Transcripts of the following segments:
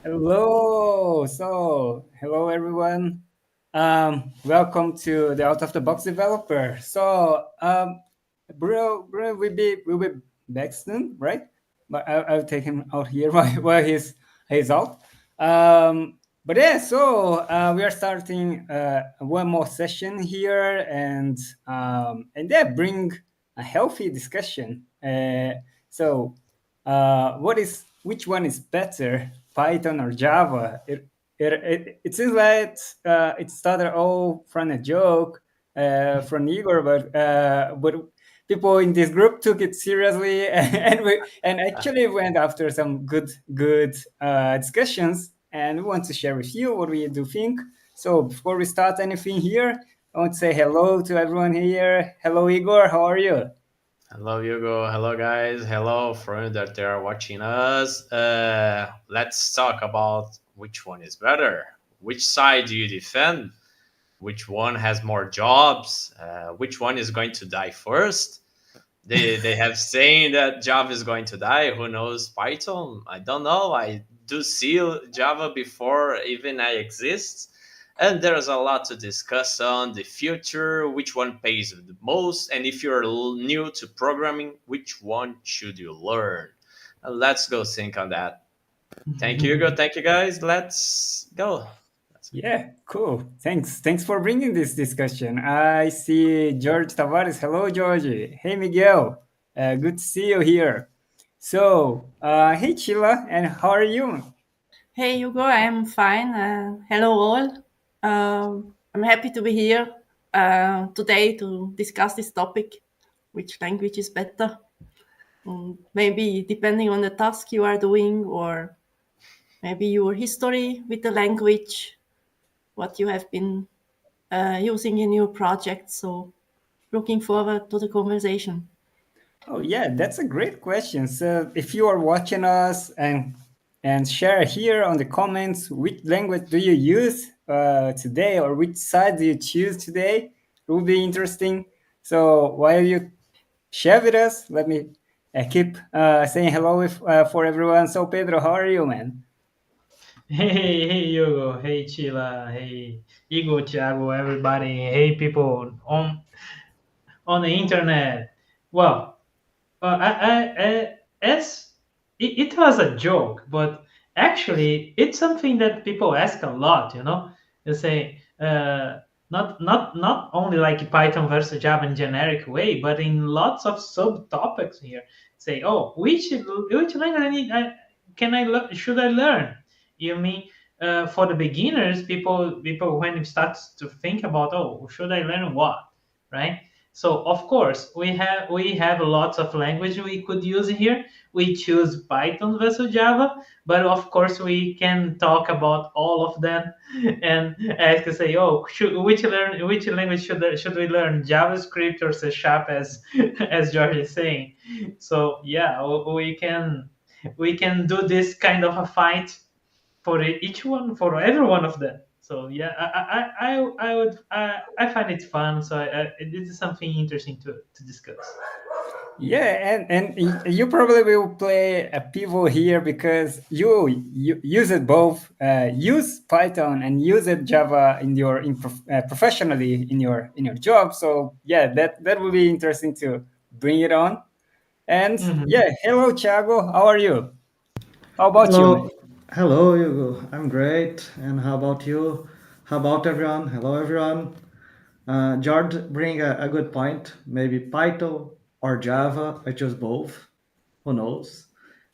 Hello. Hello everyone. Welcome to the Out of the Box Developer. Bro, will be back soon, right? But I'll take him out here while he's out. But yeah, we are starting one more session here, and yeah, bring a healthy discussion. Which one is better, Python or Java? It seems like it started all from a joke from Igor, but people in this group took it seriously, and actually went after some good discussions, and we want to share with you what we do think. So before we start anything here, I want to say hello to everyone here. Hello, Igor. How are you? Hello, Hugo. Hello, guys. Hello, friends that they are watching us. Let's talk about which one is better. Which side do you defend? Which one has more jobs? Which one is going to die first? They have saying that Java is going to die. Who knows Python? I don't know. I do see Java before even I exist. And there's a lot to discuss on the future, which one pays the most, and if you're new to programming, which one should you learn? Let's go think on that. Thank you, Hugo. Thank you, guys. Let's go. Yeah, cool. Thanks for bringing this discussion. I see George Tavares. Hello, George. Hey, Miguel. Good to see you here. Hey, Chila, and how are you? Hey Hugo, I'm fine. Hello all. I'm happy to be here today to discuss this topic. Which language is better? Maybe depending on the task you are doing, or maybe your history with the language, what you have been using in your project. So, looking forward to the conversation. Oh, yeah, that's a great question. So, if you are watching us and share here on the comments which language do you use today or which side do you choose today, it will be interesting. So, while you share with us, let me keep saying hello for everyone. So, Pedro, how are you, man? Hey, Hugo. Hey, Chila. Hey, Igor, Thiago, everybody. Hey, people on the internet. Well, as it was a joke, but actually, it's something that people ask a lot. They say not only like Python versus Java in generic way, but in lots of subtopics here. Say, oh, which language can I should I learn? You mean for the beginners, people when it starts to think about, oh, should I learn what, right? So of course we have lots of language we could use here. We choose Python versus Java, but of course we can talk about all of them and ask to say, oh, which language should we learn, JavaScript or C Sharp, as as George is saying. So yeah, we can do this kind of a fight for each one, for every one of them. So yeah, I find it fun. So this is something interesting to discuss. Yeah, and you probably will play a pivot here because you use it both, use Python and use it Java in your professionally in your job. So yeah, that will be interesting to bring it on. And Mhm. yeah, hello, Thiago. How are you? How about you, man? Hello, hello, Hugo. I'm great. And how about you? How about everyone? Hello, everyone. George bring a good point. Maybe Python or Java. I choose both. Who knows?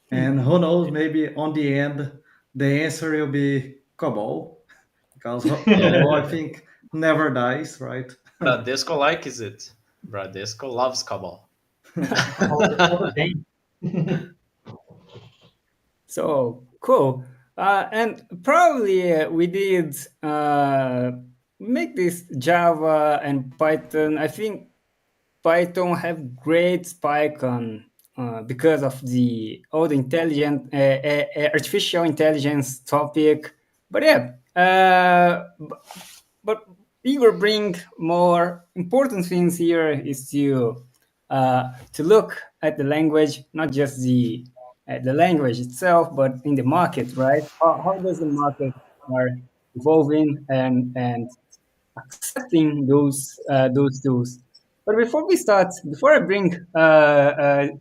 And who knows? Maybe on the end, the answer will be COBOL because COBOL, I think, never dies, right? Bradesco likes it. Bradesco loves Cabal. All the time. So cool. And probably we did make this Java and Python. I think Python have great spike on because of the all the intelligent artificial intelligence topic. But yeah, but we will bring more important things here is to look at the language, not just the the language itself, but in the market, right? How does the market are evolving and accepting those tools? But before we start, before I bring the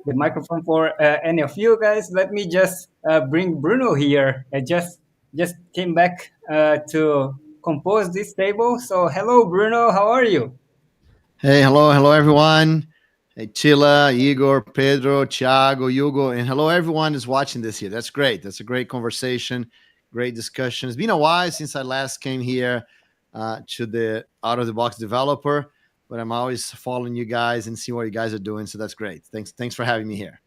microphone for any of you guys, let me just bring Bruno here. I just came back to compose this table. So hello, Bruno. How are you? Hey, hello everyone. Hey, Chila, Igor, Pedro, Thiago, Hugo, and hello everyone who's watching this here. That's great. That's a great conversation, great discussion. It's been a while since I last came here to the Out of the Box Developer, but I'm always following you guys and see what you guys are doing. So that's great. Thanks for having me here.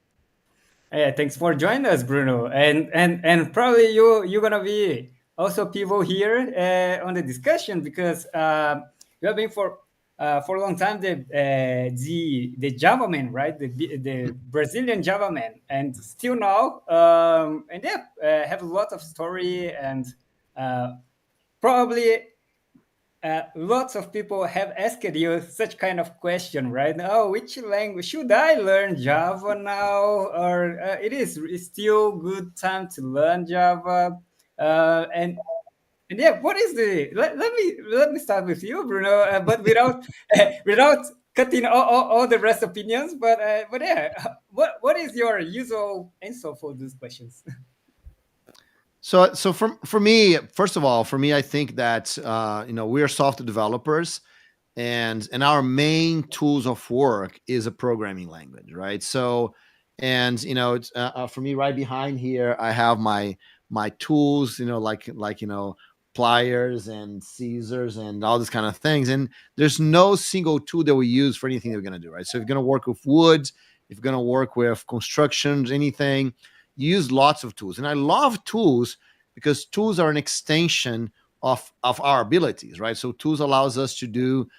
Yeah, thanks for joining us, Bruno. And probably you're gonna be also people here on the discussion because you have been for a long time the Java man, right? The Brazilian Java man, and still now, and yeah, have a lot of story and probably lots of people have asked you such kind of question, right? Oh, which language should I learn? Java now, or it is still good time to learn Java? And yeah, what is the? Let me start with you, Bruno, but without without cutting all the rest opinions. But yeah, what is your usual answer for these questions? So for me, first of all, for me, I think that we are software developers, and our main tools of work is a programming language, right? So, and it's for me, right behind here, I have my tools, like pliers and scissors and all these kind of things. And there's no single tool that we use for anything that we're going to do, right? So if you're going to work with wood, if you're going to work with constructions, anything, you use lots of tools. And I love tools because tools are an extension of our abilities, right? So tools allows us to do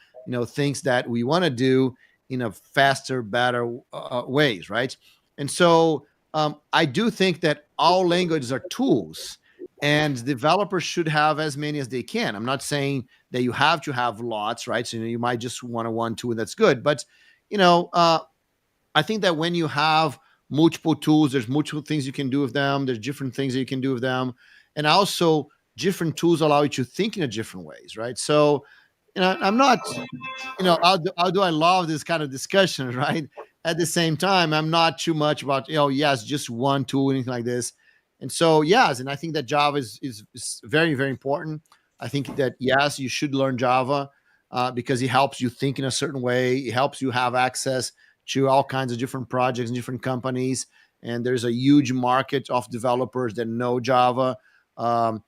things that we want to do in a faster, better ways, right? And so I do think that all languages are tools, and developers should have as many as they can. I'm not saying that you have to have lots, right? So you might just want a one, two, and that's good. But I think that when you have multiple tools, there's multiple things you can do with them. There's different things that you can do with them, and also different tools allow you to think in a different ways, right? So I'm not, how do I love this kind of discussion, right? At the same time, I'm not too much about, yes, just one tool, anything like this. And so, yes, and I think that Java is very, very important. I think that, yes, you should learn Java because it helps you think in a certain way. It helps you have access to all kinds of different projects and different companies. And there's a huge market of developers that know Java. I've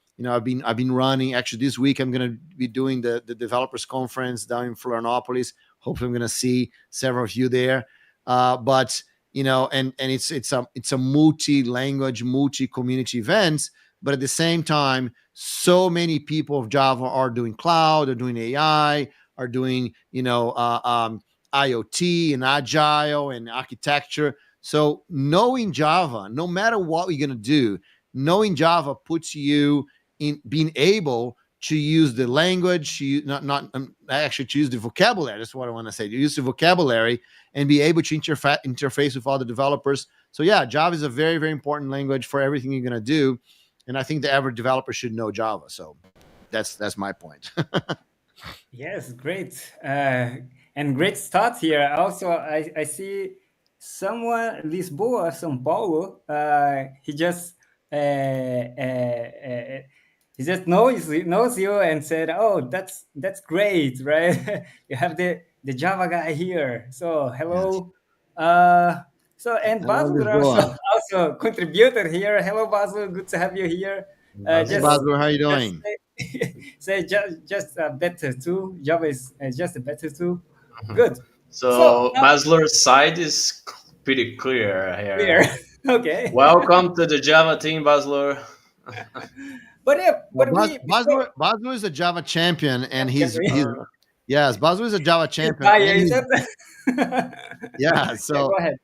been running, actually this week I'm going to be doing the developers conference down in Florianopolis. Hopefully I'm going to see several of you there. But and it's a multi-language, multi-community event. But at the same time, so many people of Java are doing cloud, are doing AI, are doing IoT and agile and architecture. So knowing Java, no matter what we're going to do, knowing Java puts you in being able to use the language, actually to use the vocabulary. That's what I want to say. To use the vocabulary and be able to interface with other developers. So yeah, Java is a very, very important language for everything you're going to do. And I think the average developer should know Java. So that's my point. Yes, great. And great start here. Also, I see someone, Lisboa, São Paulo, he just knows you and said, "Oh, that's great, right? You have the Java guy here." So hello. And Hello, Basil Lisboa. also contributed here. Hello, Basil. Good to have you here. Hey, Basil, how you doing? Say just better too. Java is just a better too. Good. So Basler's side is pretty clear here. Clear. Okay. Welcome to the Java team, Basler. But yeah, Basler is a Java champion, and he's yes, Basler is a Java champion. Yeah, so go ahead.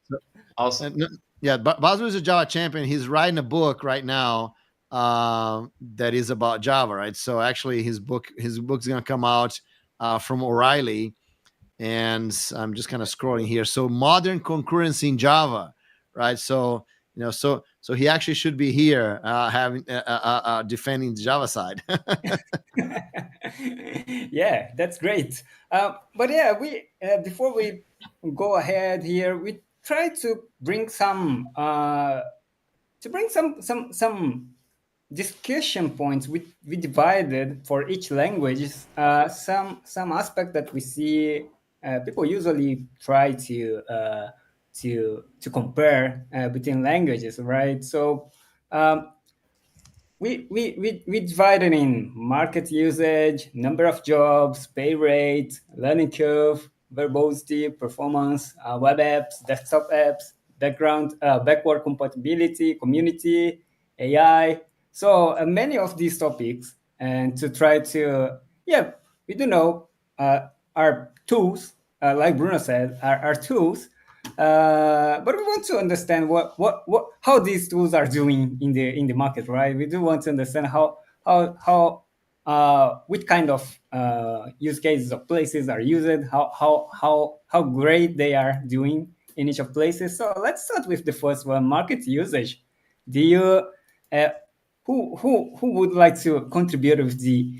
Also, Basler is a Java champion. He's writing a book right now that is about Java, right? So actually, his book's gonna come out from O'Reilly, and I'm just kind of scrolling here. So modern concurrency in Java, right? So so he actually should be here, having defending the Java side. Yeah, that's great. But yeah, we before we go ahead here, we try to bring some discussion points. We divided for each language some aspect that we see people usually try to compare between languages, right? So we divided in market usage, number of jobs, pay rate, learning curve, verbosity, performance, web apps, desktop apps, backward compatibility, community, AI. So many of these topics, and to try to, yeah, we do know are tools, like Bruno said, are tools, but we want to understand how these tools are doing in the market, right? We do want to understand how which kind of use cases of places are used, how great they are doing in each of places. So let's start with the first one, market usage. Do you uh, who would like to contribute with the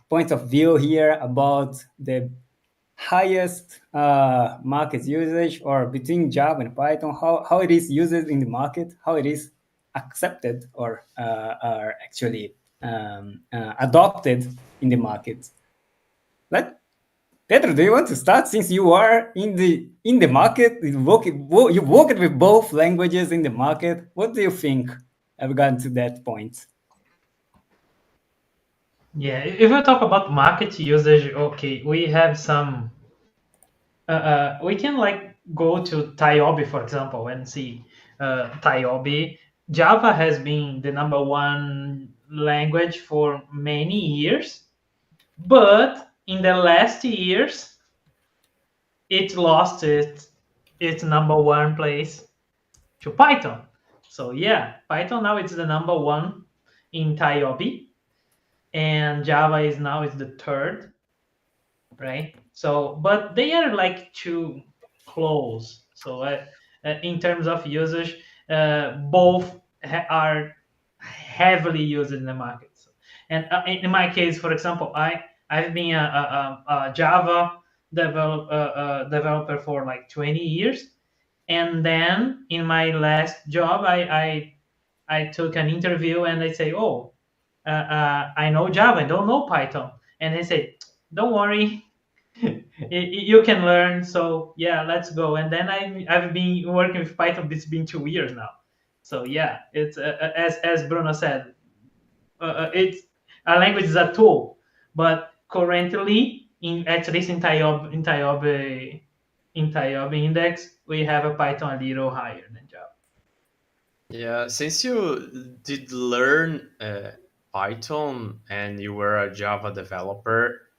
point of view here about the highest market usage, or between Java and Python, how it is used in the market, how it is accepted or are actually adopted in the market? Let Pedro, do you want to start, since you are in the market? You worked with both languages in the market. What do you think? I've gotten to that point. Yeah, if we talk about market usage, okay, we have some. We can like go to Taiobi, for example, and see Taiobi. Java has been the number one language for many years, but in the last years, it lost its number one place to Python. So yeah, Python now is the number one in Taiobi, and Java is the third, right? So, but they are like too close. So, in terms of usage, both are heavily used in the market. So, and in my case, for example, I've been a Java developer for like 20 years, and then in my last job, I took an interview and they say, "Oh, I know Java, I don't know Python," and they say, "Don't worry, you can learn." So yeah, let's go. And then I've been working with Python. It's been 2 years now. So yeah, it's as Bruno said, it's a language is a tool, but currently, at least in Taiobi index, we have a Python a little higher than Java. Yeah, since you did learn Python and you were a Java developer,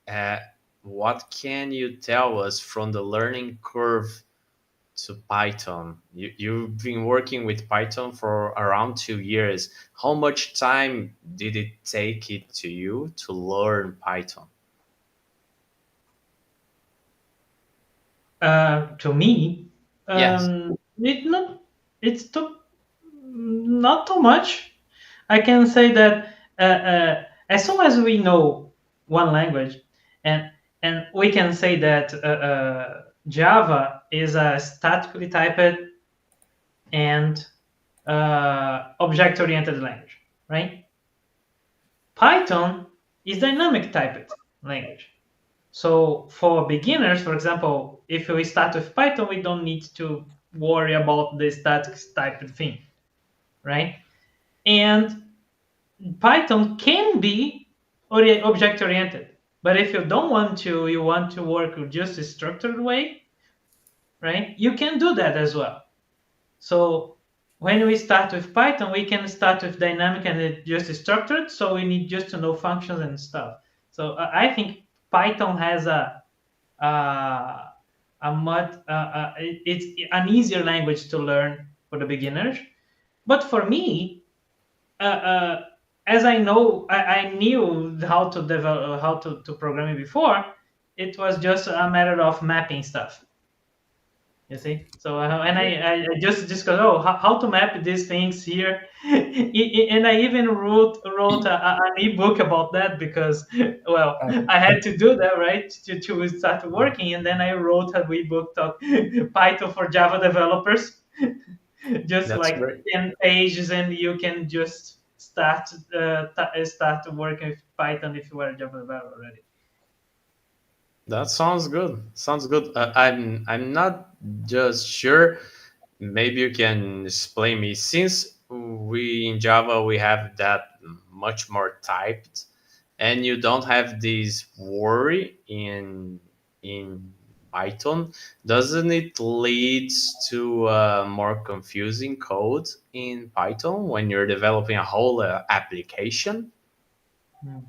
what can you tell us from the learning curve to Python? You've been working with Python for around 2 years. How much time did it take it to you to learn Python? To me, Yes. it took not too much. I can say that as soon as we know one language, and we can say that Java is a statically typed and object-oriented language, right? Python is dynamic typed language. So for beginners, for example, if we start with Python, we don't need to worry about the static typed thing, right? And Python can be object-oriented, but if you don't want to, you want to work with just a structured way, right? You can do that as well. So when we start with Python, we can start with dynamic and just structured. So we need just to know functions and stuff. So I think Python has it's an easier language to learn for the beginners. But for me, as I know, I knew how to develop, how to program it before. It was just a matter of mapping stuff. You see, so and I just go, oh, how to map these things here. And I even wrote an ebook about that because, well, I had to do that, right, to start working. And then I wrote an ebook called Python for Java developers, just That's like great. 10 pages, and you can just start working with Python if you are a Java developer already. That sounds good. Sounds good. I'm not just sure. Maybe you can explain me, since we in Java we have that much more typed, and you don't have this worry in Python. Doesn't it lead to more confusing code in Python when you're developing a whole application? Hmm.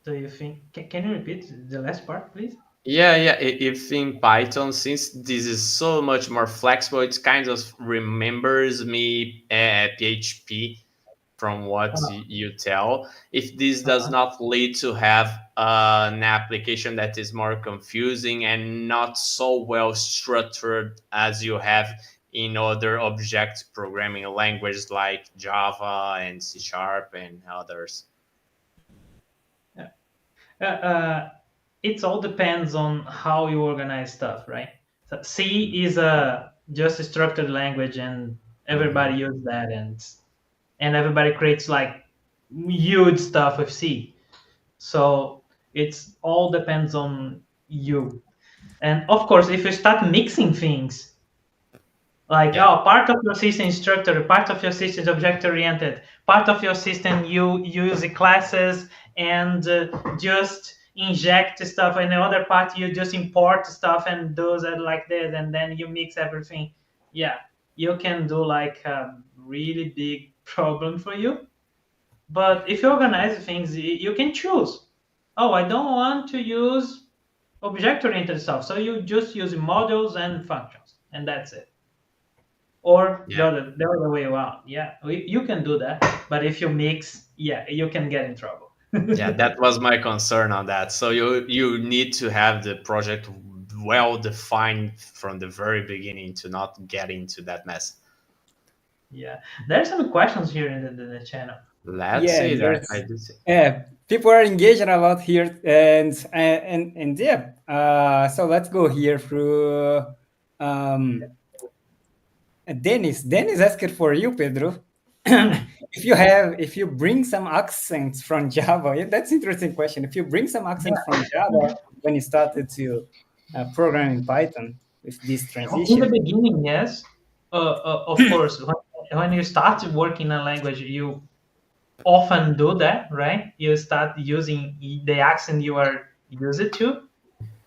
Do you think? Can you repeat the last part, please? Yeah, yeah. If in Python, since this is so much more flexible, it kind of remembers me PHP from what you tell. If this does Uh-huh. not lead to have an application that is more confusing and not so well structured as you have in other object programming languages like Java and C Sharp and others. Yeah. It all depends on how you organize stuff, right? So C is a just a structured language, and everybody uses that, and everybody creates like huge stuff with C. So it's all depends on you. And of course, if you start mixing things, like, Yeah. oh, part of your system is structured, part of your system is object oriented, part of your system you use the classes and just inject stuff, and the other part you just import stuff and those are like this, and then you mix everything. Yeah, you can do like a really big problem for you. But if you organize things, you can choose. Oh, I don't want to use object oriented stuff, so you just use modules and functions, and that's it. Or Yeah. the other way around. Yeah, you can do that. But if you mix, yeah, you can get in trouble. Yeah, that was my concern on that. So you need to have the project well defined from the very beginning to not get into that mess. Yeah, there's some questions here in the channel. Let's Yeah, see that. I there's do see. people are engaging a lot here, and yeah. So let's go here through. Um, Dennis asked for you, Pedro. If you bring some accents from Java, yeah, that's interesting question. If you bring some accents from Java when you started to program in Python with this In the transition. beginning, yes. Of course, when you start working in a language, you often do that, right? You start using the accent you are used to,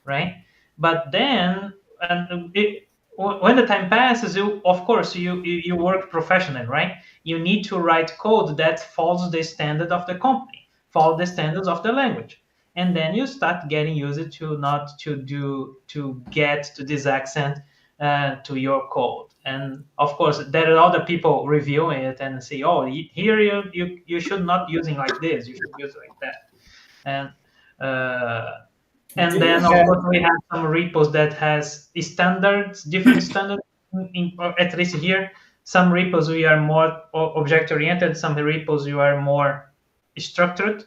right? But then, when the time passes, you of course you work professionally, right? You need to write code that follows the standard of the company, follow the standards of the language, and then you start getting used to not to get to this accent to your code. And of course, there are other people reviewing it and say, oh, here you should not using like this, you should use like that, and. And Do you then of have course we have some repos that has standards, different standards. Or at least here, some repos we are more object oriented, some repos you are more structured.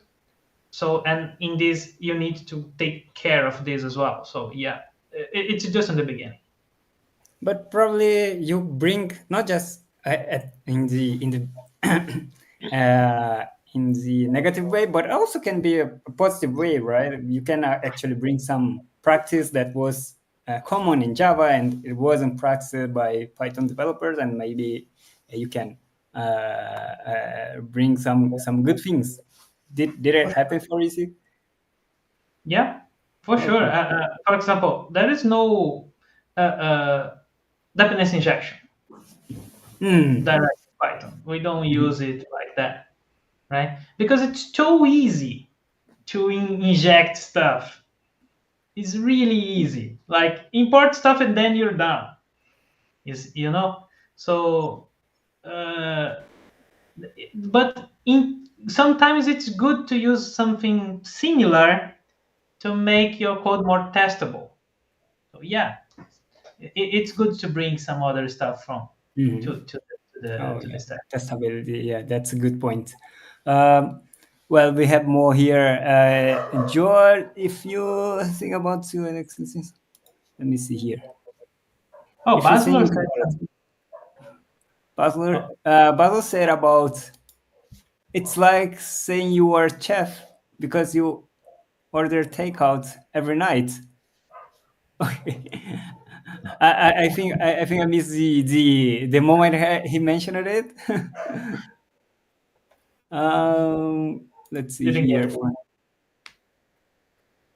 So, and in this you need to take care of this as well. So yeah, it's just in the beginning. but probably you bring not just in the in the negative way, but also can be a positive way, right? You can actually bring some practice that was common in Java and it wasn't practiced by Python developers, and maybe you can bring some good things. Did it happen for you? Yeah, for sure. Okay. For example, there is no dependency injection direct in Python. We don't use it like that, right? Because it's too easy to inject stuff. It's really easy. Like import stuff and then you're done. Is So, but sometimes it's good to use something similar to make your code more testable. So yeah, it's good to bring some other stuff from Mhm. to the stack. Testability. Yeah, that's a good point. Well, we have more here. George, if you think about two and extensions, let me see here. Oh, If you Basler think said Basler said about it's like saying you are a chef because you order takeout every night. I think I missed the moment he mentioned it. Let's see didn't get here. it.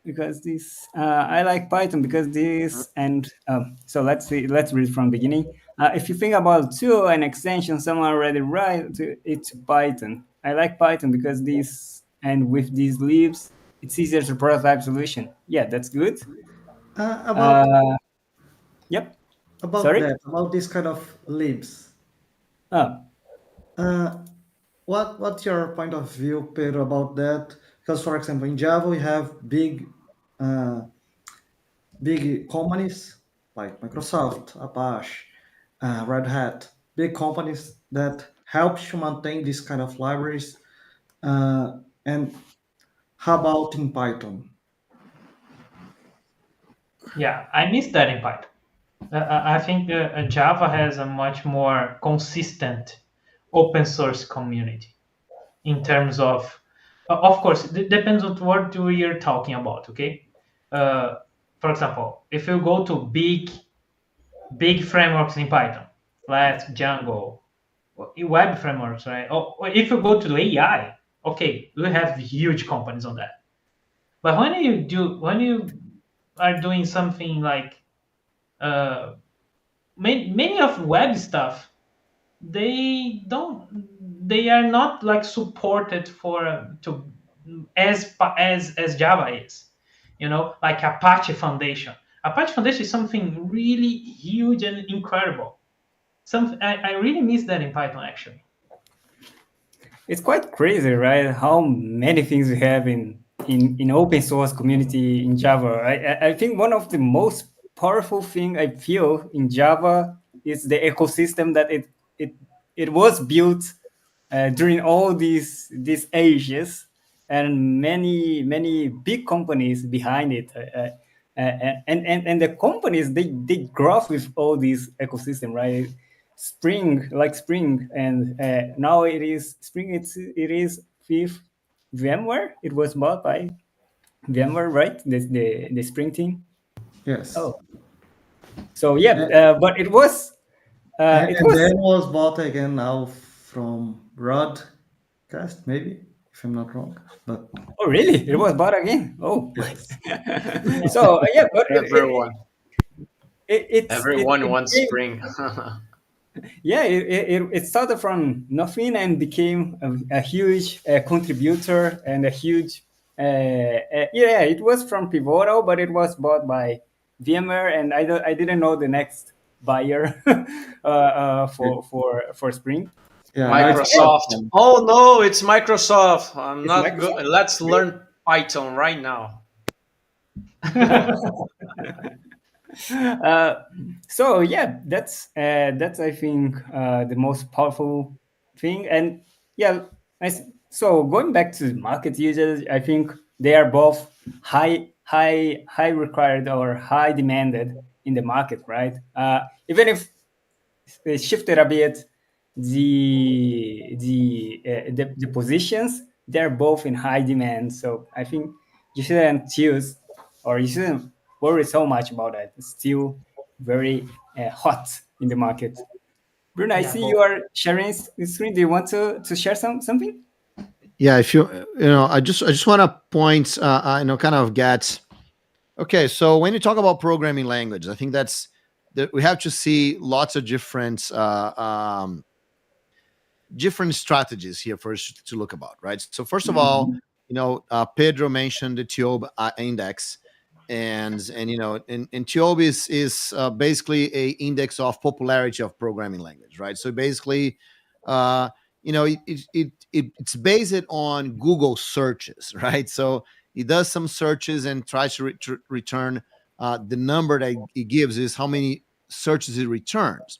Because this I like Python because this and so let's see, let's read from beginning. If you think about tool and extension, someone already write it to Python. I like Python because this and with these libs, it's easier to prototype solution. Yeah, that's good. About Yep. about Sorry. that, about this kind of libs. Oh, What's your point of view, Pedro, about that? Because, for example, in Java we have uh, big companies like Microsoft, Apache, Red Hat, big companies that help to maintain this kind of libraries. And how about in Python? Yeah, I missed that in Python. I think Java has a much more consistent open source community in terms of course, it depends on what we are talking about. Okay, for example, if you go to big frameworks in Python, Flask, Django, web frameworks, right? Or if you go to AI, okay, we have huge companies on that. But when you are doing something like uh, many of web stuff, they are not like supported for to as Java is, like Apache Foundation. Apache Foundation is something really huge and incredible. I really miss that in Python actually. it's quite crazy, right? How many things we have in open source community in Java. I think one of the most powerful thing I feel in Java is the ecosystem that it it was built during all these ages, and many big companies behind it. And the companies they grow with all these ecosystem, right? Spring, and now it is Spring. It is with VMware. It was bought by VMware, right? The Spring team. Yes. Oh, so yeah, but And, it and was. then was bought again now from Broadcast, maybe, if I'm not wrong. But Oh, really? It was bought again. Oh, yes. so yeah, but Everyone, it everyone wants became, Spring. yeah, it started from nothing and became a huge contributor and a huge yeah, it was from Pivotal, but it was bought by VMware, and I didn't know the next buyer for Spring. Yeah, now it's Microsoft. Python. Oh no, it's Microsoft. I'm It's not good. Microsoft. Let's learn Python right now. uh, so yeah, that's I think the most powerful thing. And yeah, so going back to market users, I think they are both high required or high demanded in the market, right? Even if they shifted a bit the positions, they're both in high demand. So I think you shouldn't choose, or you shouldn't worry so much about it. It's still very hot in the market. Bruno, I Yeah, see both. you are sharing the screen. Do you want to share something? Yeah, if I just want to point, kind of get. Okay, so when you talk about programming languages, I think that we have to see lots of different strategies here for us to look about, right? So first of all, Pedro mentioned the TIOB index, and TIOB is basically a index of popularity of programming language, right? So basically, it's based on Google searches, right? So it does some searches and tries to return the number that it gives is how many searches it returns.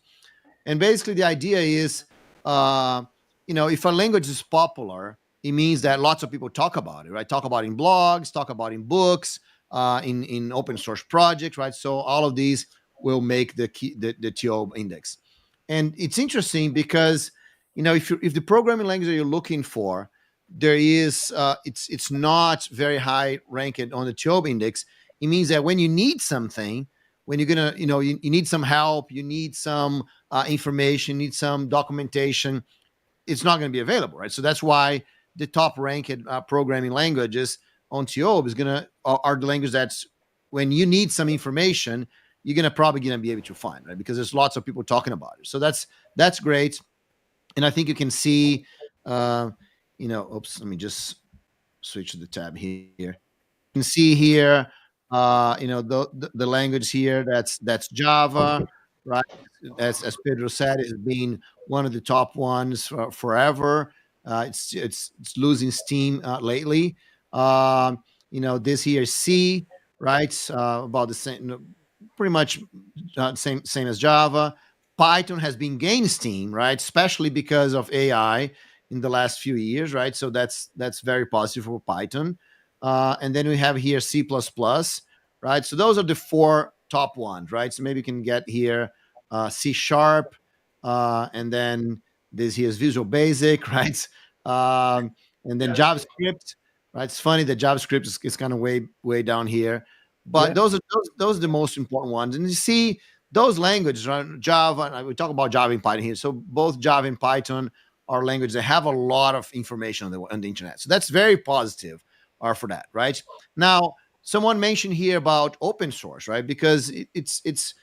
And basically, the idea is, if a language is popular, it means that lots of people talk about it, right? Talk about it in blogs, talk about it in books, in open source projects, right? So all of these will make the TO index. And it's interesting because, if the programming language that you're looking for, there is, it's not very high ranked on the TO index. It means that when you need something, when you're gonna, you need some help, you need some information, need some documentation, it's not going to be available, right? So that's why the top ranked programming languages on TO is are the language that's, when you need some information, you're probably gonna be able to find, right? Because there's lots of people talking about it. So that's great. And I think you can see, oops, let me just switch to the tab here. You can see here, the language here, that's Java, right? As Pedro said, it's been one of the top ones for forever. It's losing steam lately. This here is C, right? About the same, pretty much same as Java. Python has been gaining steam, right? Especially because of AI in the last few years, right? So that's very positive for Python. And then we have here C++, right? So those are the 4 top ones, right? So maybe you can get here C#, and then this here is Visual Basic, right? And then JavaScript, right? It's funny that JavaScript is kind of way down here, but those are the most important ones. And you see those languages, right? Java, and we talk about Java and Python here. So both Java and Python are languages that have a lot of information on the internet. So that's very positive for that, right? Now, someone mentioned here about open source, right? Because it's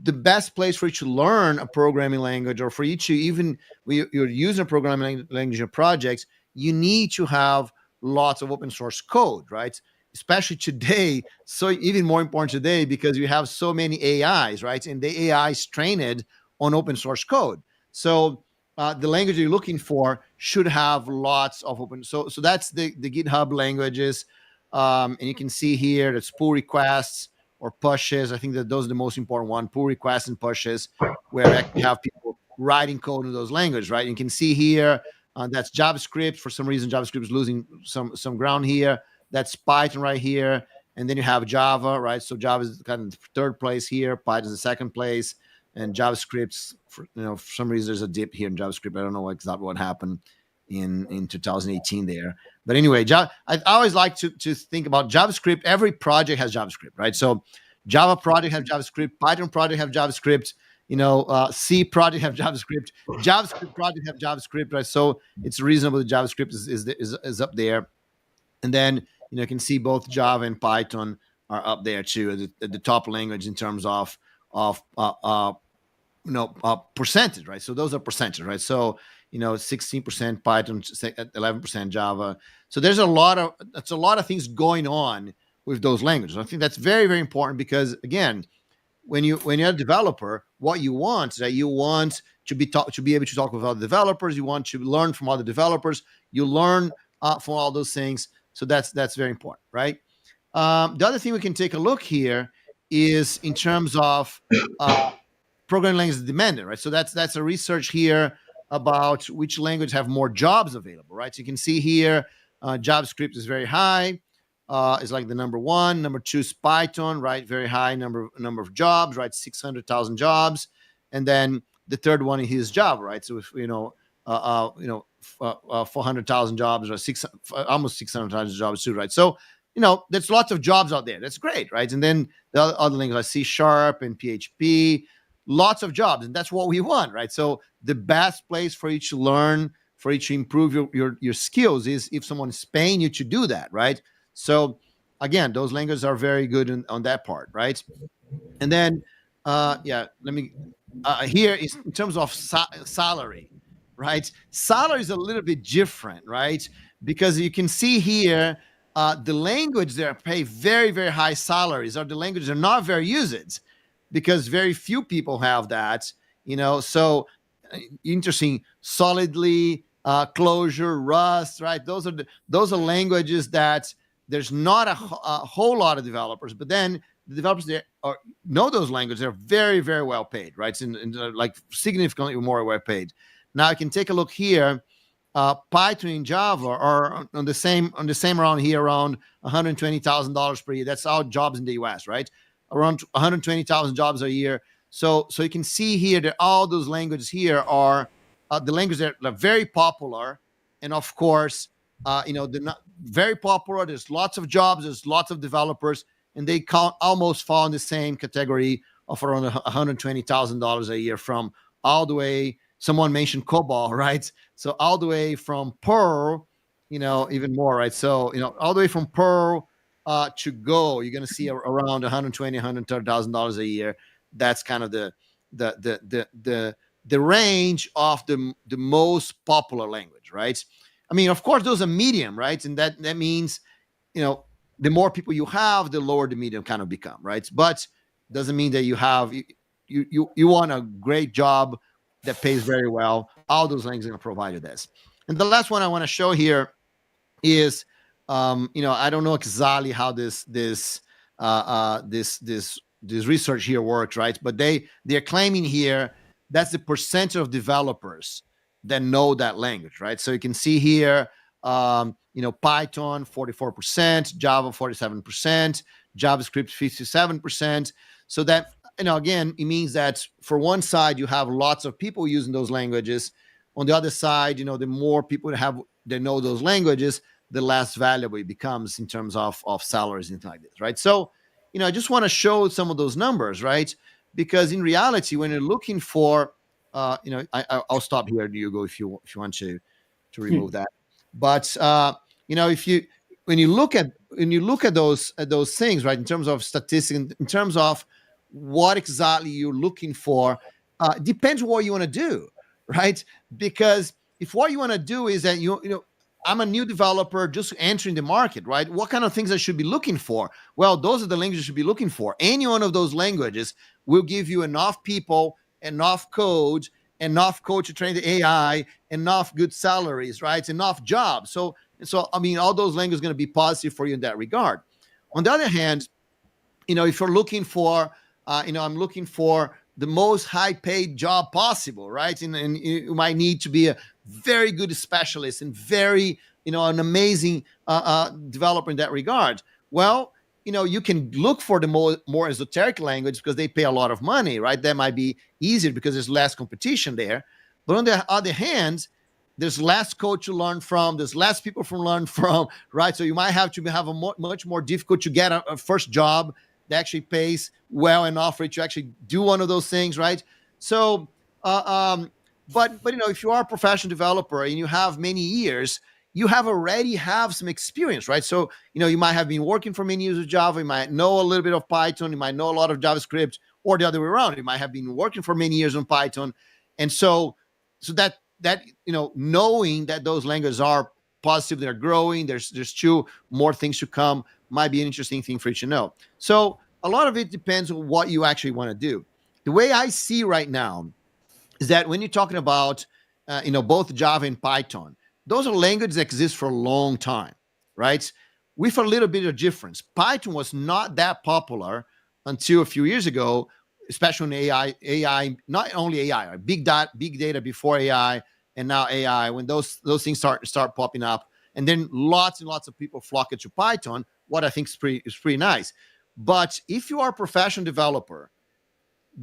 the best place for you to learn a programming language, or for you to, even when you're using a programming language in your projects, you need to have lots of open source code, right? Especially today, so even more important today, because you have so many AIs, right? And the AI is trained on open source code. So the language you're looking for should have lots of open. So that's the GitHub languages. And you can see here that's pull requests or pushes. I think that those are the most important one, pull requests and pushes, where you have people writing code in those languages, right? You can see here that's JavaScript. For some reason, JavaScript is losing some ground here. That's Python right here. And then you have Java, right? So Java is kind of third place here. Python is the second place. And JavaScript, for some reason, there's a dip here in JavaScript. I don't know exactly what happened in 2018 there. But anyway, I always like to think about JavaScript. Every project has JavaScript, right? So Java project have JavaScript. Python project have JavaScript. C project have JavaScript. JavaScript project have JavaScript, right? So it's reasonable that JavaScript is up there. And then you can see both Java and Python are up there too, at the top language in terms of percentage, right? So those are percentage, right? So 16% Python, 11% Java. So there's a lot of things going on with those languages. I think that's very, very important, because again, when you're a developer, what you want is that you want to be able to talk with other developers. You want to learn from other developers. You learn from all those things. So that's very important, right? The other thing we can take a look here is in terms of programming language demanded, right? So that's a research here about which language have more jobs available, right? So you can see here, JavaScript is very high. Is like the number 1. Number 2 is Python, right? Very high number of jobs, right? 600,000 jobs. And then the third one is Java, right? So if 400,000 jobs, or almost 600,000 jobs too, right? So there's lots of jobs out there. That's great, right? And then the other languages like C# and PHP, lots of jobs, and that's what we want, right? So the best place for you to learn, for you to improve your skills, is if someone is paying you to do that, right? So again, those languages are very good on that part, right? And then, here is in terms of salary, right? Salary is a little bit different, right? Because you can see here, the language that pay very, very high salaries are the languages that are not very used, because very few people have that, So interesting, Solidly, Clojure, Rust, right? Those are languages that there's not a whole lot of developers, but then the developers that know those languages are very, very well paid, right? And like significantly more well paid. Now you can take a look here. Python and Java are on the same around here, around $120,000 per year. That's our jobs in the US, right? Around 120,000 jobs a year. So you can see here that all those languages here are the languages that are very popular, and of course, they're not very popular. There's lots of jobs, there's lots of developers, and they almost fall in the same category of around $120,000 a year, from all the way. Someone mentioned COBOL, right? So all the way from Perl, even more, right? So all the way from Perl to Go, you're going to see around $120,000, $130,000 a year. That's kind of the range of the most popular language, right? I mean, of course, those are medium, right? And that means, the more people you have, the lower the medium kind of become, right? But doesn't mean that you want a great job that pays very well. All those languages are going to provide you this. And the last one I want to show here is, I don't know exactly how this research here works, right? But they're claiming here that's the percentage of developers that know that language, right? So you can see here, Python 44%, Java 47%, JavaScript 57%. So that, again, it means that for one side you have lots of people using those languages. On the other side, the more people that know those languages, the less valuable it becomes in terms of salaries and things like this, right? So, I just want to show some of those numbers, right? Because in reality, when you're looking for, I'll stop here, Diogo, if you want to remove that. But when you look at those things, right, in terms of statistics, in terms of what exactly you're looking for, depends what you want to do, right? Because if what you want to do is that I'm a new developer just entering the market, right? What kind of things I should be looking for? Well, those are the languages you should be looking for. Any one of those languages will give you enough people, enough code to train the AI, enough good salaries, right? Enough jobs. So I mean, all those languages are going to be positive for you in that regard. On the other hand, if you're looking for, I'm looking for the most high-paid job possible, right? And you might need to be a very good specialist and very, an amazing developer in that regard. Well, you can look for the more esoteric language because they pay a lot of money, right? That might be easier because there's less competition there. But on the other hand, there's less code to learn from. There's less people to learn from, right? So you might have to have much more difficult to get a first job that actually pays well enough for you to actually do one of those things, right? So, but if you are a professional developer and you have many years, you already have some experience, right? So, you might have been working for many years with Java, you might know a little bit of Python, you might know a lot of JavaScript, or the other way around, you might have been working for many years on Python. And so that knowing that those languages are positive, they're growing, there's still more things to come, might be an interesting thing for you to know. So a lot of it depends on what you actually want to do. The way I see right now is that when you're talking about, both Java and Python, those are languages that exist for a long time, right? With a little bit of difference. Python was not that popular until a few years ago, especially in AI, not only AI, right? Big data before AI, and now AI, when those things start popping up, and then lots and lots of people flock to Python, what I think is pretty nice. But if you are a professional developer,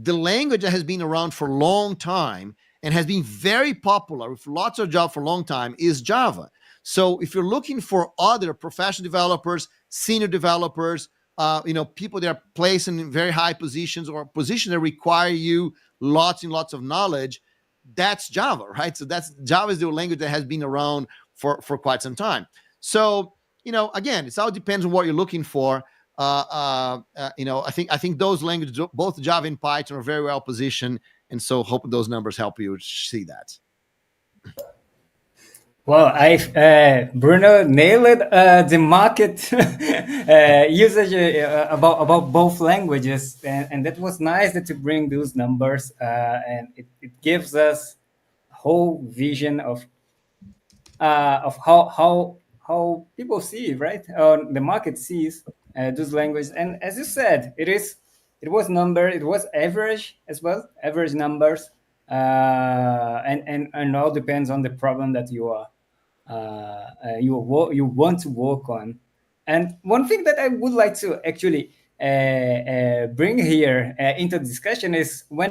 the language that has been around for a long time and has been very popular with lots of jobs for a long time is Java. So if you're looking for other professional developers, senior developers, people that are placed in very high positions or positions that require you lots and lots of knowledge, that's Java, right? So Java is the language that has been around for quite some time. So, again, it all depends on what you're looking for. I think those languages, both Java and Python, are very well positioned, and so hope those numbers help you see that. Well, Bruno nailed the market usage about both languages, and that was nice that you bring those numbers, and it gives us a whole vision of how how people see, right? The market sees those languages. And as you said, it was number, it was average as well, average numbers, and all depends on the problem that you are you want to work on. And one thing that I would like to actually bring here into discussion is when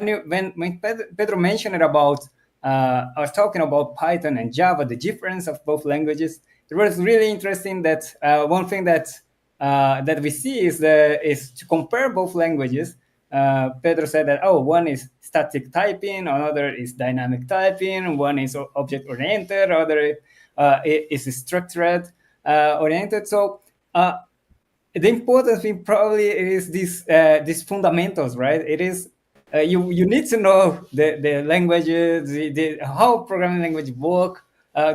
Pedro mentioned about I was talking about Python and Java, the difference of both languages. It was really interesting that one thing that we see is to compare both languages. Pedro said that one is static typing, another is dynamic typing, one is object oriented, other is structured oriented. So the important thing probably is these fundamentals, right? It is you need to know the languages, how programming language work,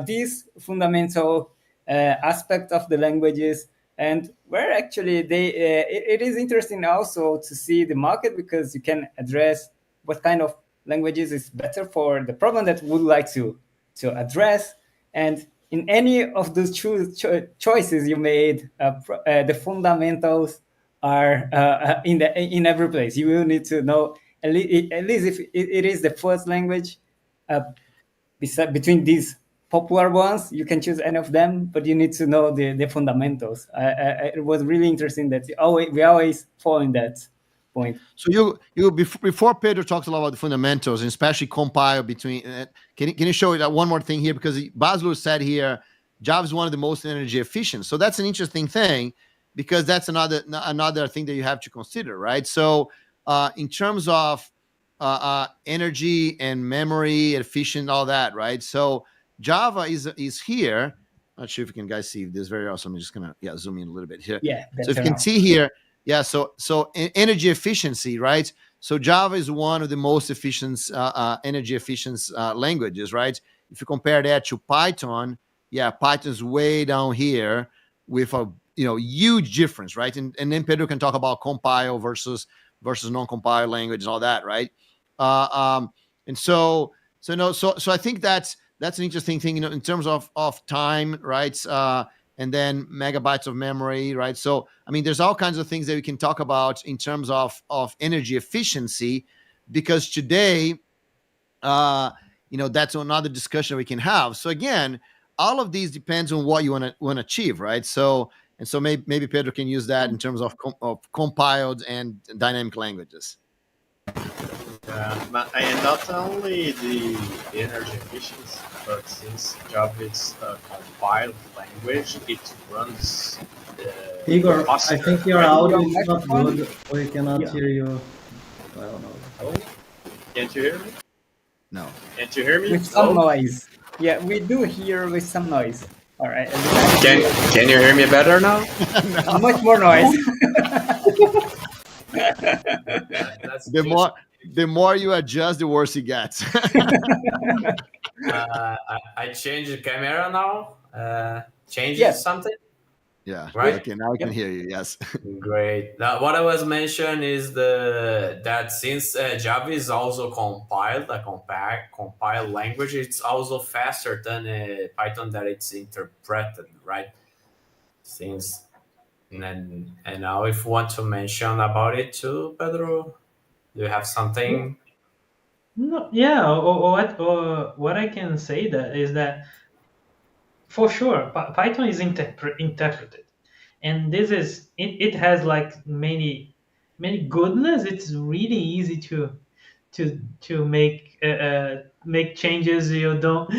these fundamental aspect of the languages, and where actually it is interesting also to see the market, because you can address what kind of languages is better for the problem that we would like to address. And in any of those choices you made, the fundamentals are in every place. You will need to know at least if it is the first language. Between these popular ones, you can choose any of them, but you need to know the fundamentals. It was really interesting that we always fall in that point. So you before Pedro talks a lot about the fundamentals and especially compile between. Can you show that one more thing here, because Baslu said here Java is one of the most energy efficient. So that's an interesting thing, because that's another thing that you have to consider, right? So in terms of energy and memory efficient, all that, right? So Java is here. Not sure if you can guys see this. Very awesome. I'm just gonna zoom in a little bit here. Yeah. So if you can see here. Yeah, so energy efficiency, right? So Java is one of the most efficient energy efficient languages, right? If you compare that to Python, Python's way down here with a huge difference, right? And then Pedro can talk about compile versus non-compile language and all that, right? And so I think that's an interesting thing, in terms of time, right? And then megabytes of memory, right? So, I mean, there's all kinds of things that we can talk about in terms of energy efficiency, because today, that's another discussion we can have. So again, all of these depends on what you want to achieve, right? So maybe Pedro can use that in terms of compiled and dynamic languages. And not only the energy efficiency, but since Java is a compiled language, it runs Igor, faster. I think your audio is not good. We cannot hear you. I don't know. Oh, can't you hear me? No. Can't you hear me? With some noise. Yeah, we do hear with some noise. All right. Can you hear me better now? Much more noise. The more you adjust, the worse it gets. I changed the camera now. Yes. Something? Yeah. Right? Okay, now I can hear you. Yes. Great. Now, what I was mentioning is that since Java is also compiled, a compiled language, it's also faster than Python that it's interpreted, right? And now if you want to mention about it too, Pedro, do you have something? No, yeah. Or what I can say that is that for sure Python is interpreted, and this is it has like many goodness. It's really easy to make changes. You don't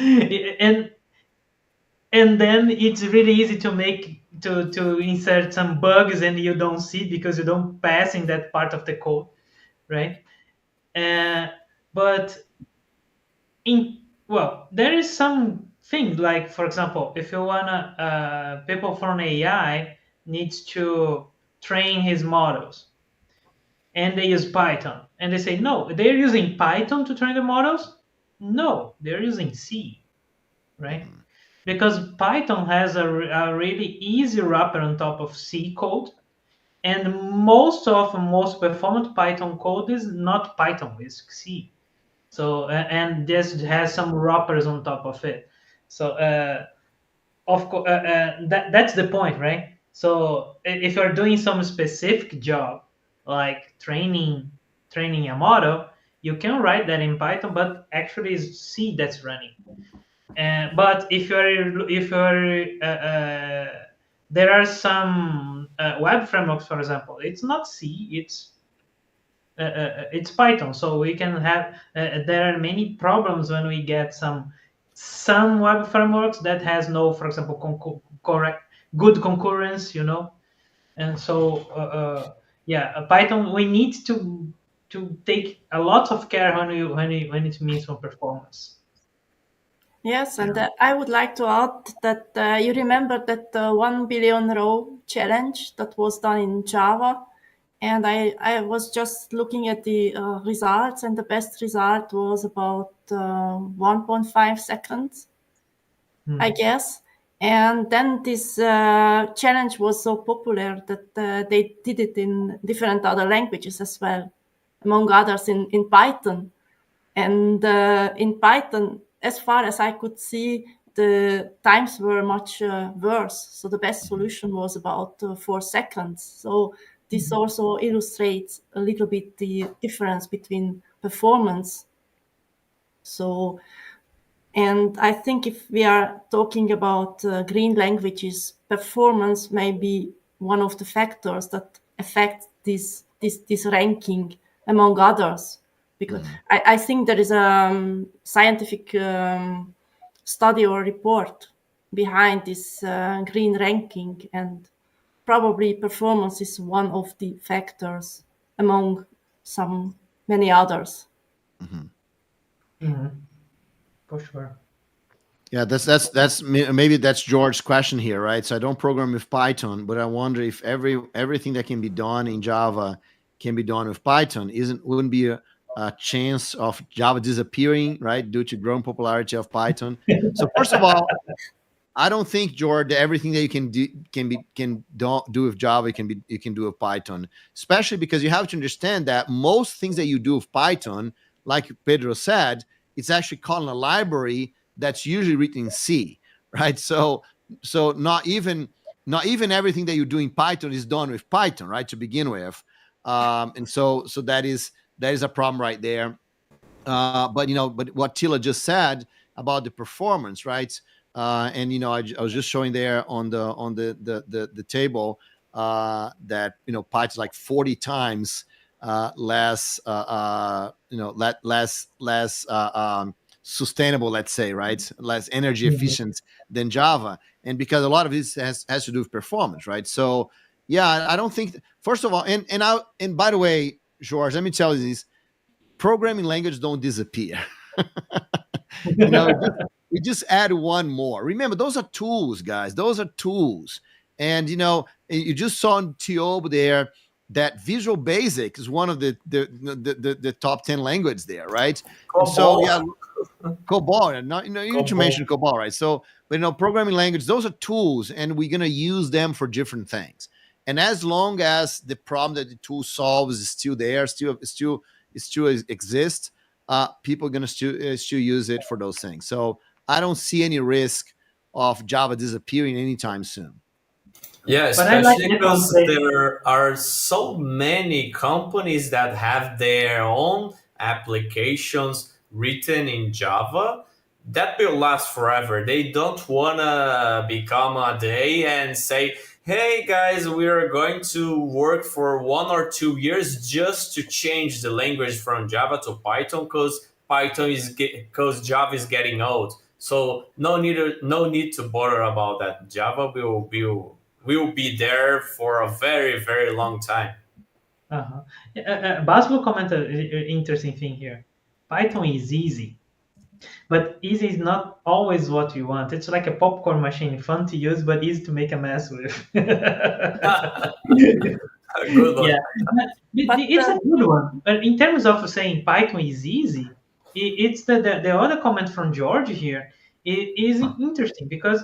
and then it's really easy to insert some bugs, and you don't see because you don't pass in that part of the code, right? But there is some things like, for example, if you wanna people from AI needs to train his models, and they use Python, and they say no, they're using Python to train the models. No, they're using C, right? Because Python has a really easy wrapper on top of C code, and most performant Python code is not Python, it's C. So and this has some wrappers on top of it. So of course, that's the point, right? So if you're doing some specific job, like training a model, you can write that in Python, but actually it's C that's running. But if there are some web frameworks, for example, it's not C, it's Python. So we can have there are many problems when we get some web frameworks that has no, for example, correct good concurrence, and so Python, we need to take a lot of care when it means for performance. Yes, and I would like to add that you remember that 1 billion row challenge that was done in Java. And I was just looking at the results, and the best result was about 1.5 seconds, I guess. And then this challenge was so popular that they did it in different other languages as well, among others in Python. And in Python, as far as I could see, the times were much worse. So the best solution was about 4 seconds. So this also illustrates a little bit the difference between performance. So, and I think if we are talking about green languages, performance may be one of the factors that affect this ranking among others. Because I think there is a scientific study or report behind this green ranking, and probably performance is one of the factors among many others. For sure. Yeah, that's maybe that's George's question here, right? So I don't program with Python, but I wonder if everything that can be done in Java can be done with Python. Wouldn't be a chance of Java disappearing, right, due to growing popularity of Python? So first of all, I don't think, George, that everything that you can do with Java you can do with Python, especially because you have to understand that most things that you do with Python, like Pedro said, it's actually calling a library that's usually written in C, right? So not even everything that you do in Python is done with Python, right, to begin with, and so that is a problem right there. But what Tila just said about the performance, right? And I was just showing there on the table that Python's like 40 times less sustainable, let's say, right? Less energy efficient than Java, and because a lot of this has to do with performance, right? So yeah, I don't think. First of all, and by the way, George, let me tell you this: programming languages don't disappear. We just add one more. Remember, those are tools, guys. Those are tools. And you just saw in Tiob there that Visual Basic is one of the top 10 languages there, right? So yeah, COBOL. You need to mention COBOL, right? So, but programming language, those are tools, and we're gonna use them for different things. And as long as the problem that the tool solves is still there, still exists, people are gonna still use it for those things. So I don't see any risk of Java disappearing anytime soon. Yeah, especially because there are so many companies that have their own applications written in Java that will last forever. They don't want to become a day and say, hey guys, we are going to work for 1 or 2 years just to change the language from Java to Python because Java is getting old. So no need to bother about that. Java will be there for a very, very long time. Basbo commented an interesting thing here. Python is easy, but easy is not always what you want. It's like a popcorn machine, fun to use, but easy to make a mess with. Good one. Yeah, it's a good one. But in terms of saying Python is easy, it's the other comment from George here is interesting because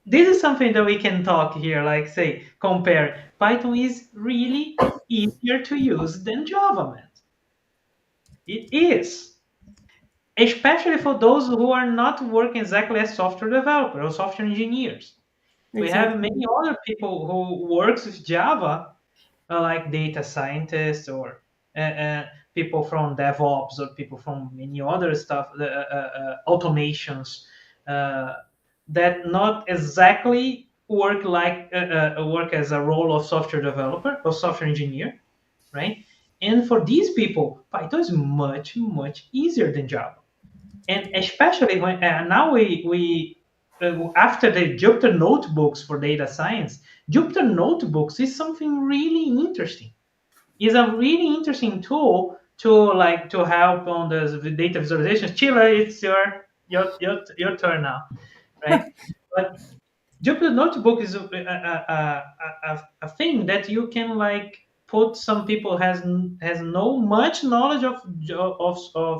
this is something that we can talk here, like say, compare. Python is really easier to use than Java, man. It is. especially for those who are not working exactly as software developers or software engineers. We have Exactly. many other people who works with Java, like data scientists or people from DevOps or people from many other stuff, automations that not exactly work like work as a role of software developer or software engineer, right? And for these people, Python is much easier than Java, and especially when now we after the Jupyter notebooks for data science, Jupyter notebooks is something really interesting. It's a really interesting tool to help on the data visualization. Chila, it's your turn now, right? But Jupyter Notebook is a thing that you can like put. Some people has no much knowledge of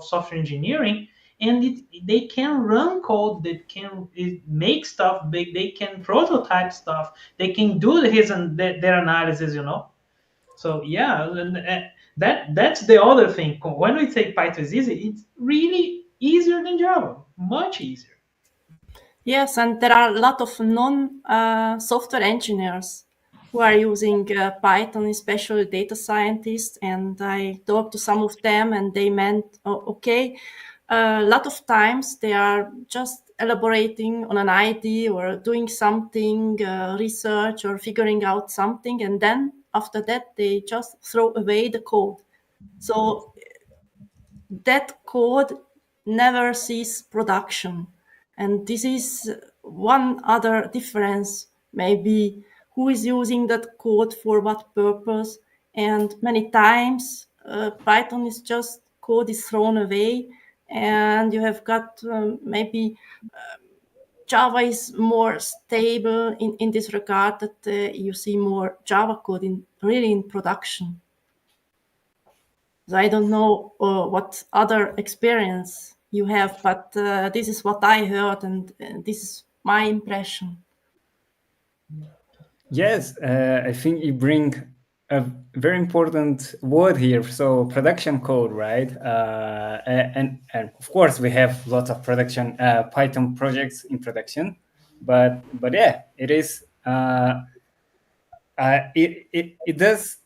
software engineering, and they can run code that can make stuff big. They can prototype stuff. They can do their analysis. So yeah, and, that's the other thing. When we say Python is easy, it's really easier than Java, much easier. Yes, and there are a lot of non-software engineers who are using Python, especially data scientists. And I talked to some of them, and they meant, oh, okay, a lot of times they are just elaborating on an idea or doing something, research or figuring out something, and then after that they just throw away the code. So that code never sees production. And this is one other difference, maybe who is using that code for what purpose. And many times Python is just code is thrown away, and you have got maybe Java is more stable in this regard, that you see more Java code really in production. So I don't know what other experience you have, but this is what I heard, and this is my impression. Yes, I think you bring a very important word here. So production code, right? And of course we have lots of production Python projects in production, but yeah, it is. It does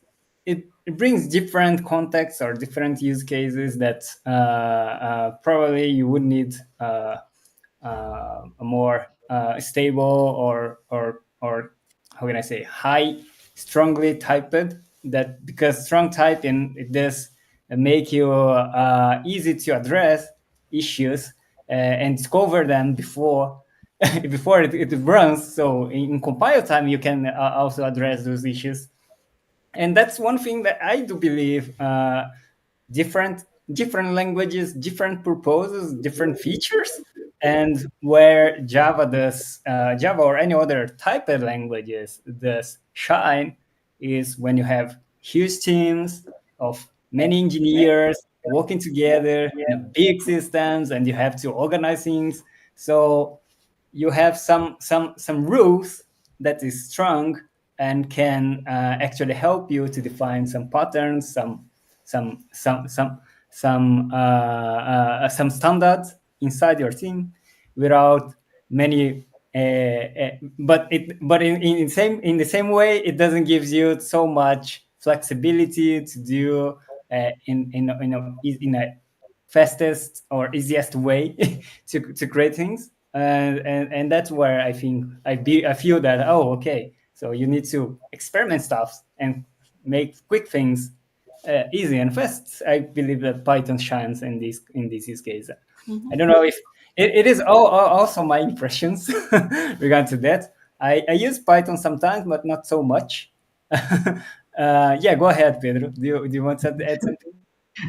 it brings different contexts or different use cases that probably you would need a more stable or how can I say high strongly typed, that because strong typing it does make you easy to address issues and discover them before before it runs. So in compile time you can also address those issues, and that's one thing that I do believe different languages, different purposes, different features, and where Java does Java or any other type of languages does shine is when you have huge teams of many engineers working together in big systems, and you have to organize things. So you have some rules that is strong and can actually help you to define some patterns, some standards inside your team without many. But in the same way, it doesn't give you so much flexibility to do in a fastest or easiest way to create things, and that's where I think I feel that, oh, okay, so you need to experiment stuff and make quick things easy and fast. I believe that Python shines in this use case. I don't know if it is also my impressions regarding to that. I use Python sometimes, but not so much. Yeah, go ahead, Pedro. Do you want to add something?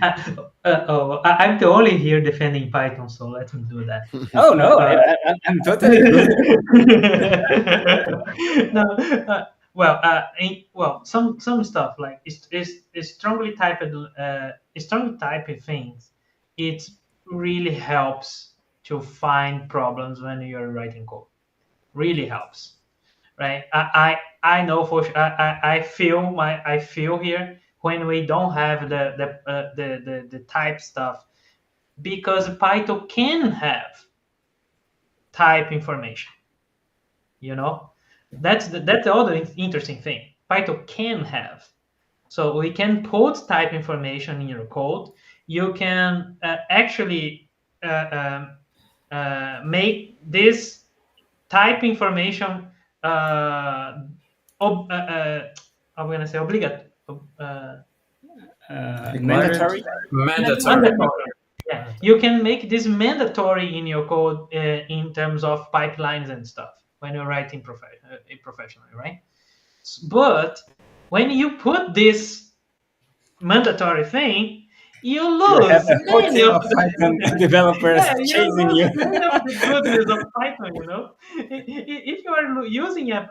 I'm the only here defending Python, so let me do that. Oh no, I'm totally good. No, some stuff like it's strongly typed things. It really helps to find problems when you're writing code. Really helps, right? I know for sure. I feel here when we don't have the type stuff. because Python can have type information. That's the other interesting thing. Python can have. So we can put type information in your code. You can actually make this type information I'm going to say obligatory. Mandatory. Mandatory. Yeah, you can make this mandatory in your code in terms of pipelines and stuff when you're writing professionally, right? But when you put this mandatory thing, you lose have a whole many team of of Python developers chasing you. many of the goodness of Python. If you are using a